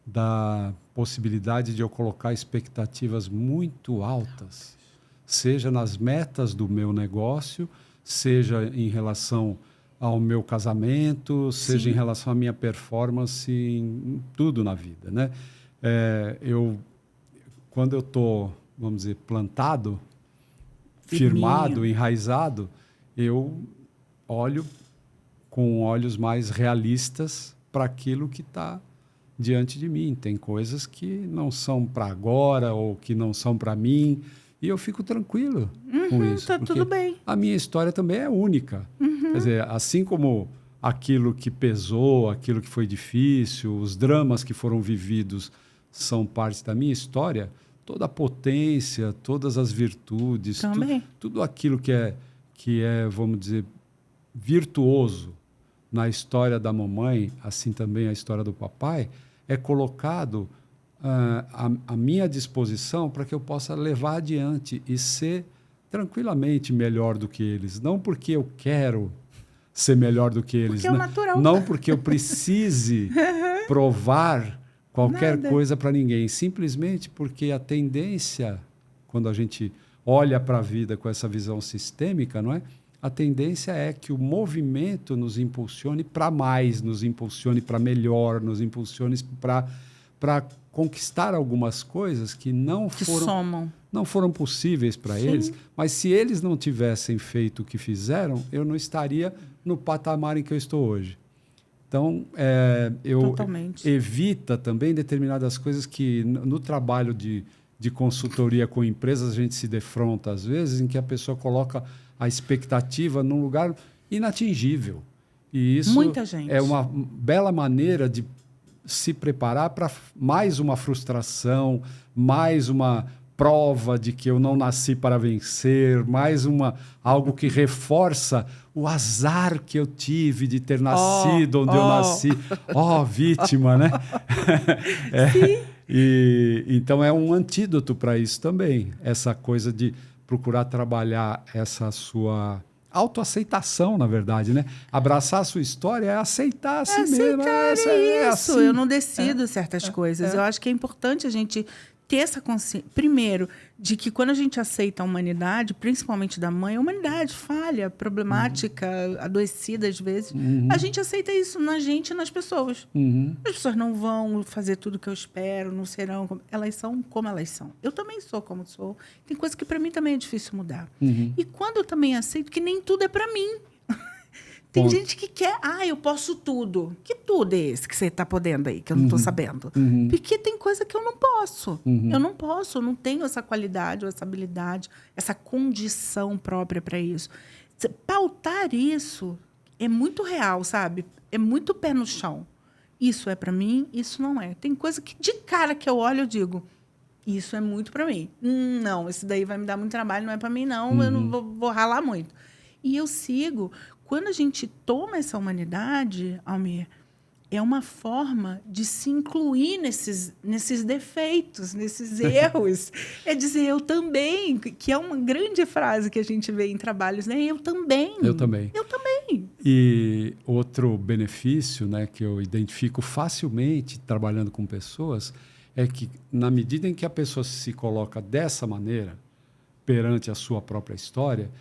da possibilidade de eu colocar expectativas muito altas, seja nas metas do meu negócio, seja em relação ao meu casamento, seja Sim. em relação à minha performance em tudo na vida, né? Quando eu estou, vamos dizer, plantado, firmado, enraizado, eu olho com olhos mais realistas para aquilo que está diante de mim. Tem coisas que não são para agora ou que não são para mim, e eu fico tranquilo com isso. Tá tudo bem. A minha história também é única. Quer dizer, assim como aquilo que pesou, aquilo que foi difícil, os dramas que foram vividos são parte da minha história, toda a potência, todas as virtudes, tudo aquilo que é, vamos dizer, virtuoso na história da mamãe, assim também a história do papai, é colocado à minha disposição para que eu possa levar adiante e ser tranquilamente melhor do que eles. Não porque eu quero ser melhor do que eles. Porque é o natural. Não porque eu precise provar qualquer coisa para ninguém. Simplesmente porque a tendência, quando a gente olha para a vida com essa visão sistêmica, não é? A tendência é que o movimento nos impulsione para mais, nos impulsione para melhor, nos impulsione para conquistar algumas coisas que não foram possíveis para eles, mas se eles não tivessem feito o que fizeram, eu não estaria no patamar em que eu estou hoje. Então, eu evita também determinadas coisas que no trabalho de consultoria com empresas a gente se defronta às vezes, em que a pessoa coloca a expectativa num lugar inatingível. E isso é uma bela maneira de se preparar para mais uma frustração, mais uma prova de que eu não nasci para vencer, mais algo que reforça o azar que eu tive de ter nascido onde eu nasci. Vítima, né? Então é um antídoto para isso também, essa coisa de procurar trabalhar essa sua autoaceitação, na verdade, né? Abraçar a sua história é aceitar a si mesmo. É isso. Assim. Eu não decido certas coisas. Eu acho que é importante a gente ter essa consciência, primeiro, de que quando a gente aceita a humanidade, principalmente da mãe, a humanidade falha, problemática, adoecida às vezes, a gente aceita isso na gente e nas pessoas. As pessoas não vão fazer tudo o que eu espero, não serão, elas são como elas são. Eu também sou como sou. Tem coisas que para mim também é difícil mudar. E quando eu também aceito que nem tudo é para mim. Tem gente que quer, eu posso tudo. Que tudo é esse que você está podendo aí, que eu não estou sabendo? Porque tem coisa que eu não posso. Eu não posso, eu não tenho essa qualidade, ou essa habilidade, essa condição própria para isso. Pautar isso é muito real, sabe? É muito pé no chão. Isso é para mim, isso não é. Tem coisa que de cara que eu olho, eu digo, isso é muito para mim. Não, isso daí vai me dar muito trabalho, não é para mim não, eu não vou ralar muito. E eu sigo. Quando a gente toma essa humanidade, Almir, é uma forma de se incluir nesses defeitos, nesses erros. É dizer, eu também, que é uma grande frase que a gente vê em trabalhos, né? Eu também. Eu também. Eu também. E outro benefício, né, que eu identifico facilmente trabalhando com pessoas é que, na medida em que a pessoa se coloca dessa maneira, perante a sua própria história,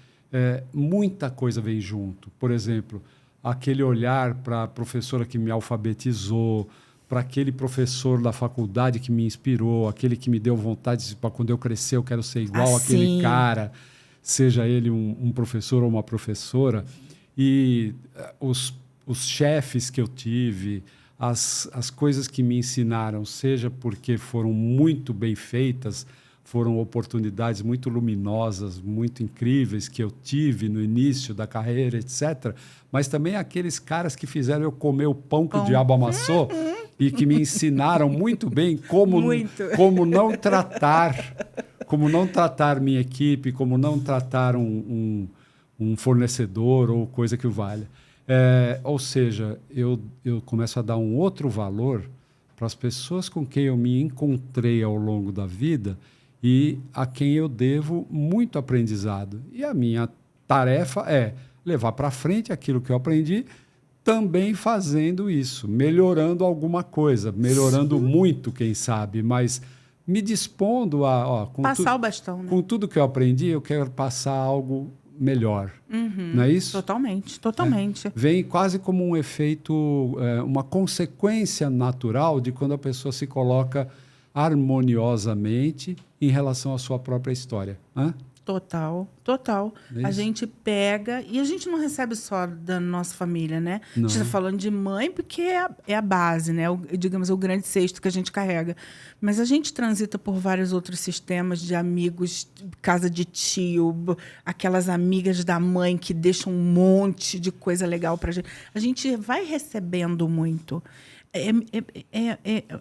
muita coisa vem junto. Por exemplo, aquele olhar para a professora que me alfabetizou, para aquele professor da faculdade que me inspirou, aquele que me deu vontade para quando eu crescer eu quero ser igual àquele cara. seja ele um professor ou uma professora, e os chefes que eu tive, as coisas que me ensinaram, seja porque foram muito bem feitas, foram oportunidades muito luminosas, muito incríveis que eu tive no início da carreira, etc. Mas também aqueles caras que fizeram eu comer o pão que o diabo amassou e que me ensinaram muito bem como não tratar minha equipe, como não tratar um fornecedor ou coisa que o valha. Ou seja, eu começo a dar um outro valor para as pessoas com quem eu me encontrei ao longo da vida e a quem eu devo muito aprendizado. E a minha tarefa é levar para frente aquilo que eu aprendi, também fazendo isso, melhorando alguma coisa, melhorando muito, quem sabe, mas me dispondo a passar o bastão, né? Com tudo que eu aprendi, eu quero passar algo melhor. Não é isso? Totalmente, totalmente. Vem quase como um efeito, uma consequência natural de quando a pessoa se coloca harmoniosamente em relação à sua própria história. Total, total. A gente pega... E a gente não recebe só da nossa família, né? Não. A gente está falando de mãe porque é a base, né? Digamos, o grande cesto que a gente carrega. Mas a gente transita por vários outros sistemas de amigos, casa de tio, aquelas amigas da mãe que deixam um monte de coisa legal para a gente. A gente vai recebendo muito.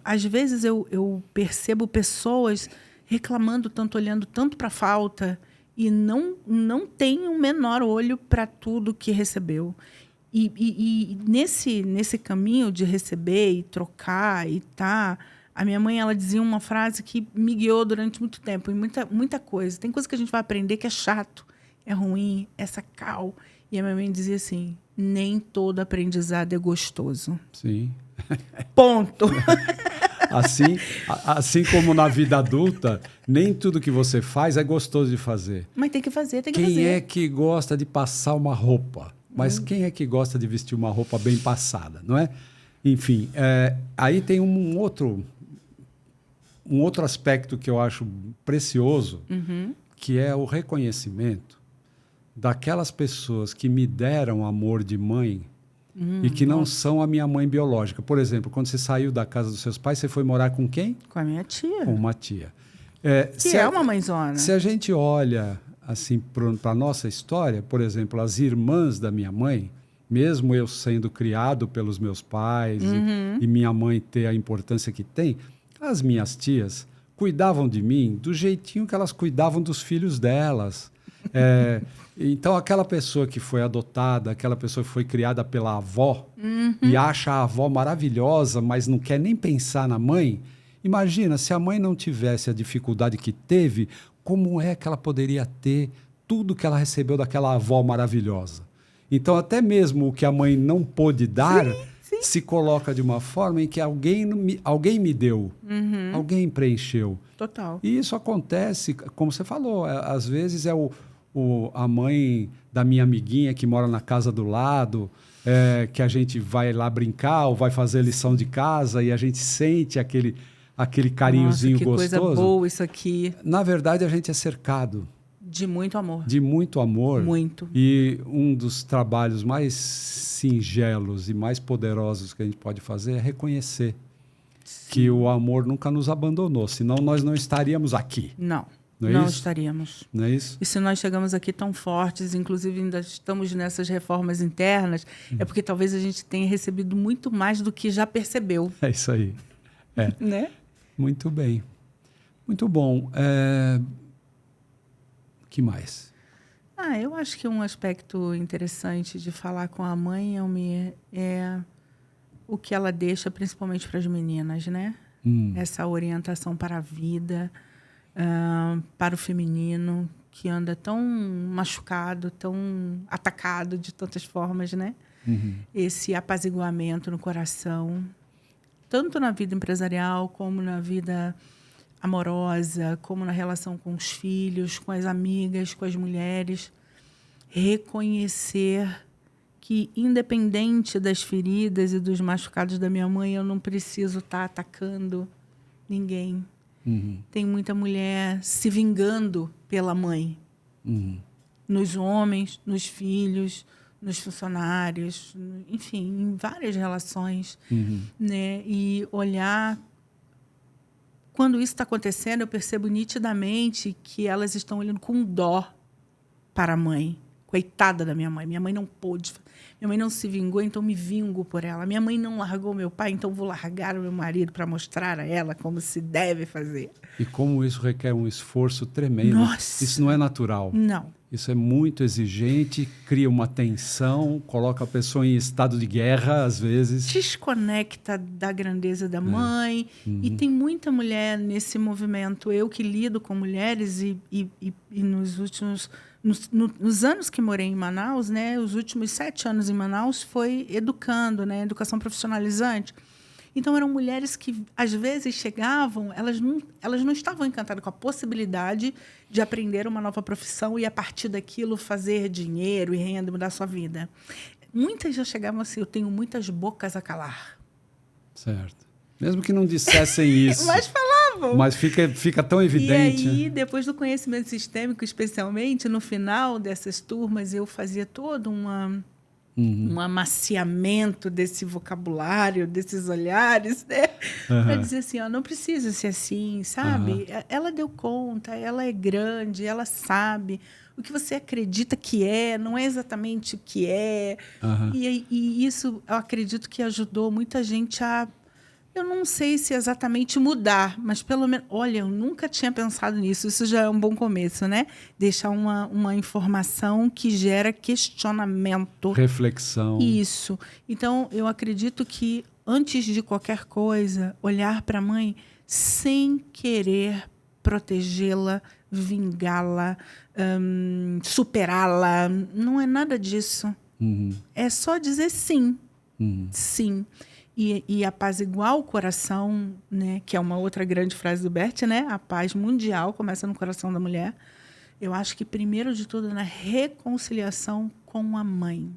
Às vezes eu percebo pessoas reclamando tanto, olhando tanto para a falta e não tem o menor olho para tudo que recebeu. E nesse caminho de receber e trocar e a minha mãe ela dizia uma frase que me guiou durante muito tempo, e muita coisa. Tem coisa que a gente vai aprender que é chato, é ruim, é sacal. E a minha mãe dizia assim, nem todo aprendizado é gostoso. Sim. Ponto. Assim como na vida adulta, nem tudo que você faz é gostoso de fazer. Mas tem que fazer, tem que fazer. Quem é que gosta de passar uma roupa? Mas quem é que gosta de vestir uma roupa bem passada, não é? Enfim, aí tem um outro aspecto que eu acho precioso, que é o reconhecimento daquelas pessoas que me deram amor de mãe e que não são a minha mãe biológica. Por exemplo, quando você saiu da casa dos seus pais, você foi morar com quem? Com a minha tia. Com uma tia. Que é uma mãezona. Se a gente olha assim para a nossa história, por exemplo, as irmãs da minha mãe, mesmo eu sendo criado pelos meus pais e minha mãe ter a importância que tem, as minhas tias cuidavam de mim do jeitinho que elas cuidavam dos filhos delas. Então, aquela pessoa que foi adotada, aquela pessoa que foi criada pela avó e acha a avó maravilhosa, mas não quer nem pensar na mãe, imagina, se a mãe não tivesse a dificuldade que teve, como é que ela poderia ter tudo que ela recebeu daquela avó maravilhosa? Então, até mesmo o que a mãe não pôde dar, se coloca de uma forma em que alguém me deu, alguém preencheu. Total. E isso acontece, como você falou, às vezes é a mãe da minha amiguinha que mora na casa do lado, que a gente vai lá brincar ou vai fazer lição de casa e a gente sente aquele carinhozinho gostoso. Nossa, que coisa boa isso aqui. Na verdade, a gente é cercado de muito amor. De muito amor. Muito. E um dos trabalhos mais singelos e mais poderosos que a gente pode fazer é reconhecer que o amor nunca nos abandonou, senão nós não estaríamos aqui. Não estaríamos. Não é isso? E se nós chegamos aqui tão fortes, inclusive ainda estamos nessas reformas internas, é porque talvez a gente tenha recebido muito mais do que já percebeu. É isso aí. Né? Muito bem. Muito bom. O que mais? Eu acho que um aspecto interessante de falar com a mãe, Elmir, é o que ela deixa principalmente para as meninas, né? Essa orientação para a vida, para o feminino, que anda tão machucado, tão atacado de tantas formas, né? Esse apaziguamento no coração, tanto na vida empresarial, como na vida amorosa, como na relação com os filhos, com as amigas, com as mulheres. Reconhecer que, independente das feridas e dos machucados da minha mãe, eu não preciso estar atacando ninguém. Tem muita mulher se vingando pela mãe. nos homens, nos filhos, nos funcionários, enfim, em várias relações, né? E olhar... Quando isso está acontecendo, eu percebo nitidamente que elas estão olhando com dó para a mãe. Coitada da minha mãe. Minha mãe não pôde. Minha mãe não se vingou, então me vingo por ela. Minha mãe não largou meu pai, então vou largar o meu marido para mostrar a ela como se deve fazer. E como isso requer um esforço tremendo. Nossa! Isso não é natural. Não. Isso é muito exigente, cria uma tensão, coloca a pessoa em estado de guerra, às vezes. Desconecta da grandeza da mãe. E tem muita mulher nesse movimento. Eu que lido com mulheres e nos últimos... Nos anos que morei em Manaus, né, os últimos 7 anos em Manaus foi educando, né, educação profissionalizante. Então, eram mulheres que, às vezes, chegavam, elas não estavam encantadas com a possibilidade de aprender uma nova profissão e, a partir daquilo, fazer dinheiro e renda, mudar a sua vida. Muitas já chegavam assim, eu tenho muitas bocas a calar. Certo. Mesmo que não dissessem isso. Mas falavam. Mas fica tão evidente. E aí, depois do conhecimento sistêmico, especialmente, no final dessas turmas, eu fazia todo um amaciamento desse vocabulário, desses olhares, né? Para dizer assim, ó, não precisa ser assim, sabe? Ela deu conta, ela é grande, ela sabe. O que você acredita que é, não é exatamente o que é. E isso, eu acredito que ajudou muita gente a... Eu não sei se exatamente mudar, mas pelo menos... Olha, eu nunca tinha pensado nisso. Isso já é um bom começo, né? Deixar uma informação que gera questionamento. Reflexão. Isso. Então, eu acredito que, antes de qualquer coisa, olhar para a mãe sem querer protegê-la, vingá-la, superá-la. Não é nada disso. É só dizer sim. Sim. E apaziguar o coração, né, que é uma outra grande frase do Bert, né? A paz mundial começa no coração da mulher. Eu acho que, primeiro de tudo, na reconciliação com a mãe.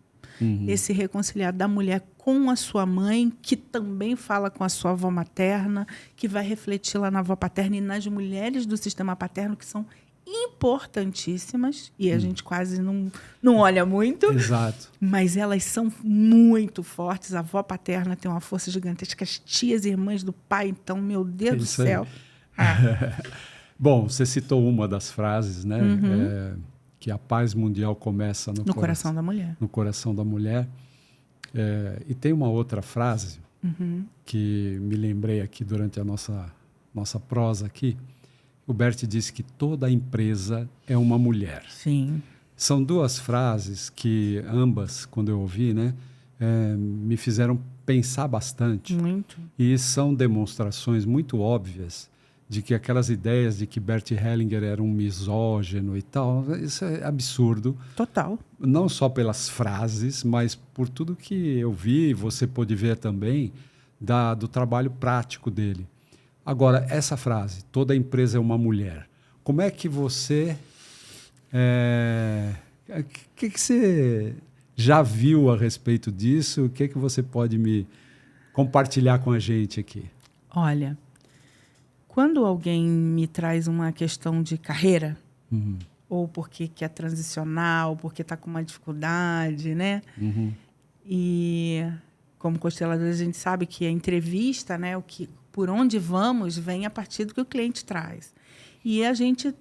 Esse reconciliar da mulher com a sua mãe, que também fala com a sua avó materna, que vai refletir lá na avó paterna e nas mulheres do sistema paterno, que são importantíssimas, e a gente quase não olha muito. Exato. Mas elas são muito fortes. A avó paterna tem uma força gigantesca. As tias e irmãs do pai, então, meu Deus do céu. Bom, você citou uma das frases, né? Que a paz mundial começa no coração da mulher. No coração da mulher. E tem uma outra frase que me lembrei aqui durante a nossa prosa aqui. O Bert disse que toda empresa é uma mulher. Sim. São duas frases que ambas, quando eu ouvi, né, me fizeram pensar bastante. Muito. E são demonstrações muito óbvias de que aquelas ideias de que Bert Hellinger era um misógino e tal, isso é absurdo. Total. Não só pelas frases, mas por tudo que eu vi, você pôde ver também, do trabalho prático dele. Agora, essa frase, toda empresa é uma mulher, como é que você... que você já viu a respeito disso? O que você pode me compartilhar com a gente aqui? Olha, quando alguém me traz uma questão de carreira, ou porque quer transicionar, ou porque está com uma dificuldade, né? E como constelador, a gente sabe que a entrevista, né, por onde vamos, vem a partir do que o cliente traz. E a gente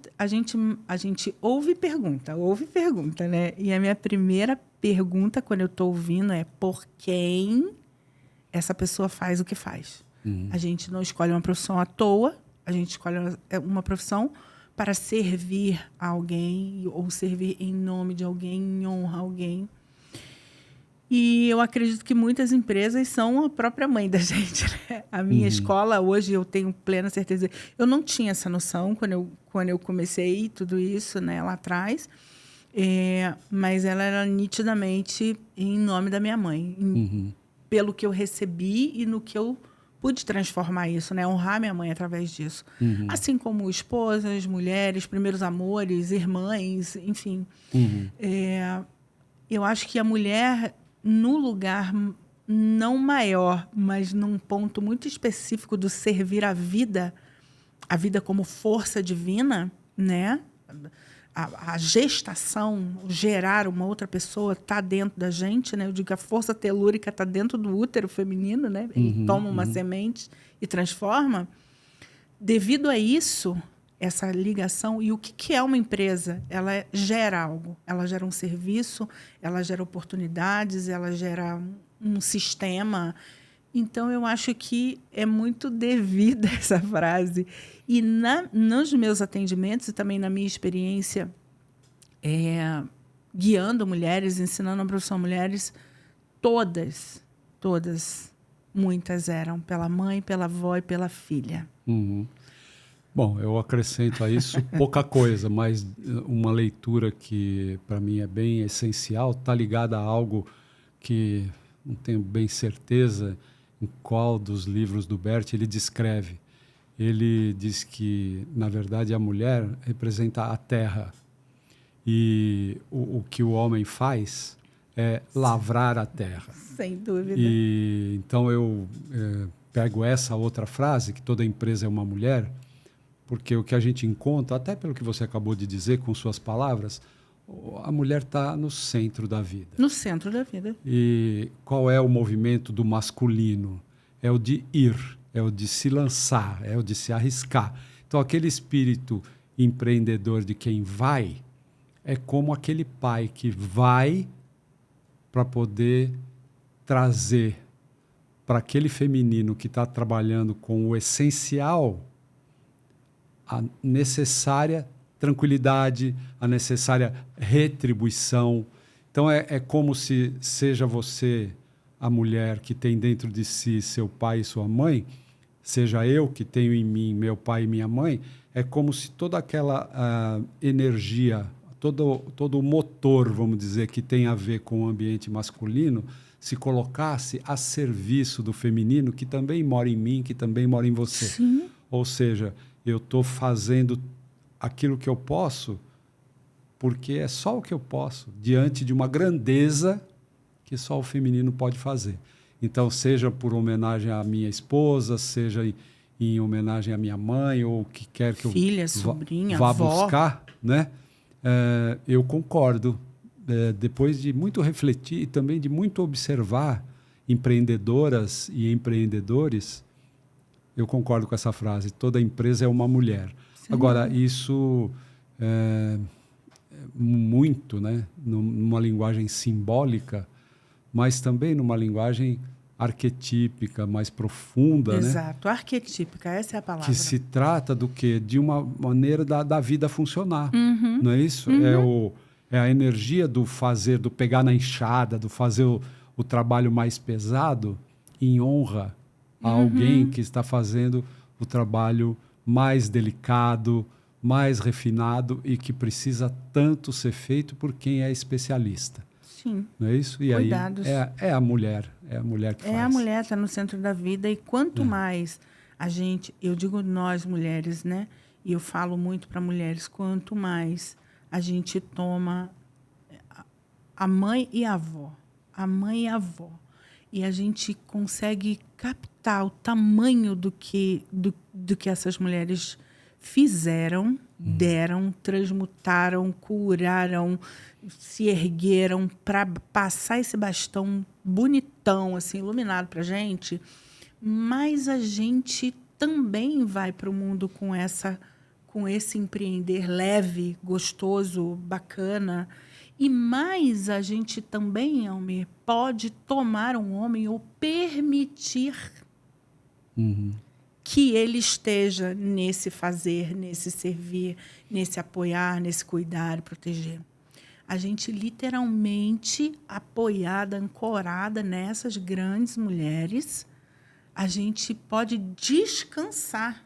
ouve pergunta, né? E a minha primeira pergunta, quando eu estou ouvindo, é por quem essa pessoa faz o que faz. A gente não escolhe uma profissão à toa, a gente escolhe uma profissão para servir a alguém, ou servir em nome de alguém, em honra a alguém. E eu acredito que muitas empresas são a própria mãe da gente, né? A minha escola, hoje, eu tenho plena certeza. Eu não tinha essa noção quando eu comecei tudo isso, né, lá atrás. Mas ela era nitidamente em nome da minha mãe. Pelo que eu recebi e no que eu pude transformar isso, né? Honrar minha mãe através disso. Assim como esposas, mulheres, primeiros amores, irmãs, enfim. Eu acho que a mulher... no lugar não maior, mas num ponto muito específico do servir a vida como força divina, né? a gestação, gerar uma outra pessoa, está dentro da gente, né? Eu digo que a força telúrica está dentro do útero feminino, né? Ele toma uma semente e transforma. Devido a isso, essa ligação, e o que é uma empresa? Ela gera algo, ela gera um serviço, ela gera oportunidades, ela gera um sistema. Então, eu acho que é muito devida essa frase. E nos meus atendimentos e também na minha experiência guiando mulheres, ensinando a profissão mulheres, todas, muitas eram pela mãe, pela avó e pela filha. Uhum. Bom, eu acrescento a isso pouca coisa, mas uma leitura que para mim é bem essencial, está ligada a algo que não tenho bem certeza em qual dos livros do Bert ele descreve. Ele diz que, na verdade, a mulher representa a terra e o que o homem faz é lavrar a terra. Sem dúvida. E então eu pego essa outra frase, que toda empresa é uma mulher, porque o que a gente encontra, até pelo que você acabou de dizer com suas palavras, a mulher está no centro da vida. No centro da vida. E qual é o movimento do masculino? É o de ir, é o de se lançar, é o de se arriscar. Então, aquele espírito empreendedor de quem vai é como aquele pai que vai para poder trazer para aquele feminino que está trabalhando com o essencial a necessária tranquilidade, a necessária retribuição. Então, é como se seja você a mulher que tem dentro de si seu pai e sua mãe, seja eu que tenho em mim meu pai e minha mãe, é como se toda aquela energia, todo o motor, vamos dizer, que tem a ver com o ambiente masculino, se colocasse a serviço do feminino, que também mora em mim, que também mora em você. Sim. Ou seja, eu estou fazendo aquilo que eu posso, porque é só o que eu posso, diante de uma grandeza que só o feminino pode fazer. Então, seja por homenagem à minha esposa, seja em homenagem à minha mãe, ou o que quer que Filha, eu sobrinha, vá avó. buscar, né? Eu concordo. Depois de muito refletir e também de muito observar empreendedoras e empreendedores, eu concordo com essa frase. Toda empresa é uma mulher. Sim. Agora, isso muito, né? Numa linguagem simbólica, mas também numa linguagem arquetípica, mais profunda. Exato, né? arquetípica, essa é a palavra. Que se trata do quê? De uma maneira da vida funcionar. Uhum. Não é isso? É a energia do fazer, do pegar na enxada, do fazer o trabalho mais pesado em honra a alguém que está fazendo o trabalho mais delicado, mais refinado e que precisa tanto ser feito por quem é especialista. Sim. Não é isso? E Cuidados. aí é a mulher que faz. É a mulher, está no centro da vida, e quanto mais a gente, eu digo nós mulheres, né? E eu falo muito para mulheres, quanto mais a gente toma a mãe e a avó, e a gente consegue captar o tamanho do que essas mulheres fizeram, deram, transmutaram, curaram, se ergueram para passar esse bastão bonitão, assim, iluminado para a gente, mas a gente também vai para o mundo com esse empreender leve, gostoso, bacana. E mais a gente também, Almir, pode tomar um homem ou permitir que ele esteja nesse fazer, nesse servir, nesse apoiar, nesse cuidar e proteger. A gente literalmente apoiada, ancorada nessas grandes mulheres, a gente pode descansar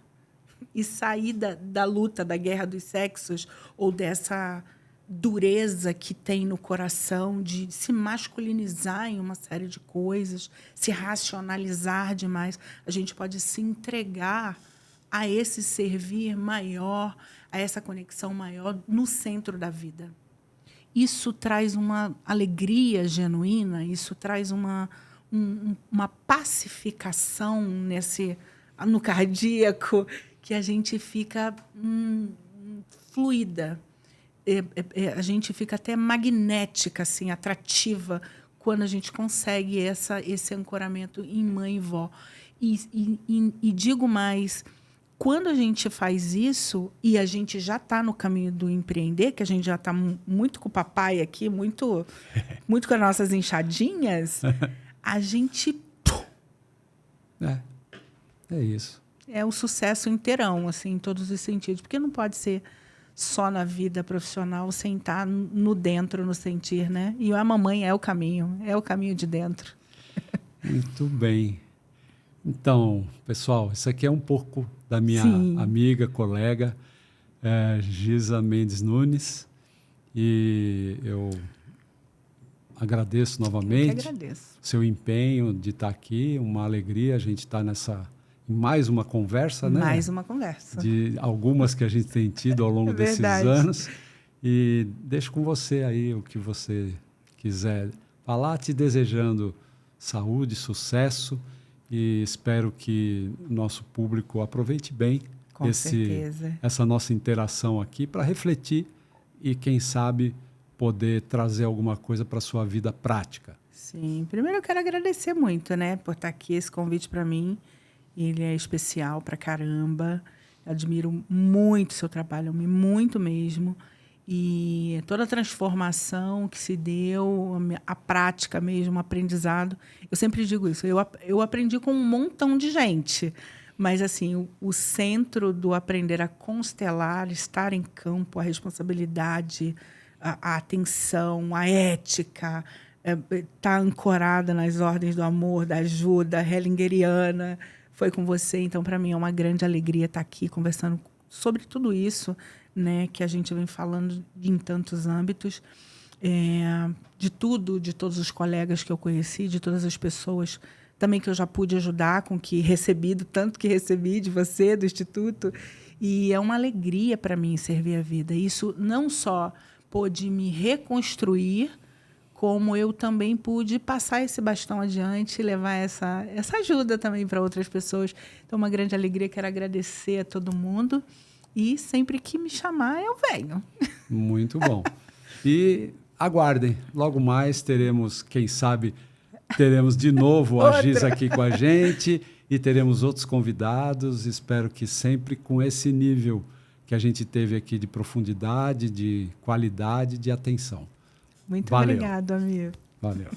e sair da luta, da guerra dos sexos ou dessa dureza que tem no coração de se masculinizar em uma série de coisas, se racionalizar demais. A gente pode se entregar a esse servir maior, a essa conexão maior no centro da vida. Isso traz uma alegria genuína, isso traz uma pacificação no cardíaco, que a gente fica fluida. a gente fica até magnética, assim, atrativa, quando a gente consegue esse ancoramento em mãe e vó. E digo mais, quando a gente faz isso e a gente já está no caminho do empreender, que a gente já está muito com o papai aqui, muito com as nossas enxadinhas, a gente... É isso. É o sucesso inteirão, assim, em todos os sentidos. Porque não pode ser só na vida profissional, sem estar no dentro, no sentir, né? E a mamãe é o caminho de dentro. Muito bem. Então, pessoal, isso aqui é um pouco da minha amiga, colega, Giza Mendes Nunes. E eu agradeço novamente. Eu que agradeço. Seu empenho de estar aqui, uma alegria a gente estar em mais uma conversa, né? Mais uma conversa. De algumas que a gente tem tido ao longo desses anos. E deixo com você aí o que você quiser falar, te desejando saúde, sucesso, e espero que nosso público aproveite bem essa nossa interação aqui para refletir e, quem sabe, poder trazer alguma coisa para a sua vida prática. Sim. Primeiro eu quero agradecer muito, né, por estar aqui. Esse convite para mim, ele é especial pra caramba. Eu admiro muito o seu trabalho, muito mesmo. E toda a transformação que se deu, a prática mesmo, o aprendizado. Eu sempre digo isso, eu aprendi com um montão de gente, mas assim, o centro do aprender a constelar, estar em campo, a responsabilidade, a atenção, a ética, estar ancorada nas ordens do amor, da ajuda hellingeriana, foi com você. Então, para mim, é uma grande alegria estar aqui conversando sobre tudo isso, né, que a gente vem falando em tantos âmbitos, de tudo, de todos os colegas que eu conheci, de todas as pessoas também que eu já pude ajudar, com que recebi, do tanto que recebi de você, do Instituto. E é uma alegria para mim servir a vida. Isso não só pôde me reconstruir, como eu também pude passar esse bastão adiante e levar essa ajuda também para outras pessoas. Então, uma grande alegria, quero agradecer a todo mundo. E sempre que me chamar, eu venho. Muito bom. E aguardem, logo mais teremos, quem sabe, teremos de novo a Giza aqui com a gente e teremos outros convidados. Espero que sempre com esse nível que a gente teve aqui de profundidade, de qualidade, de atenção. Muito obrigado, amigo. Valeu.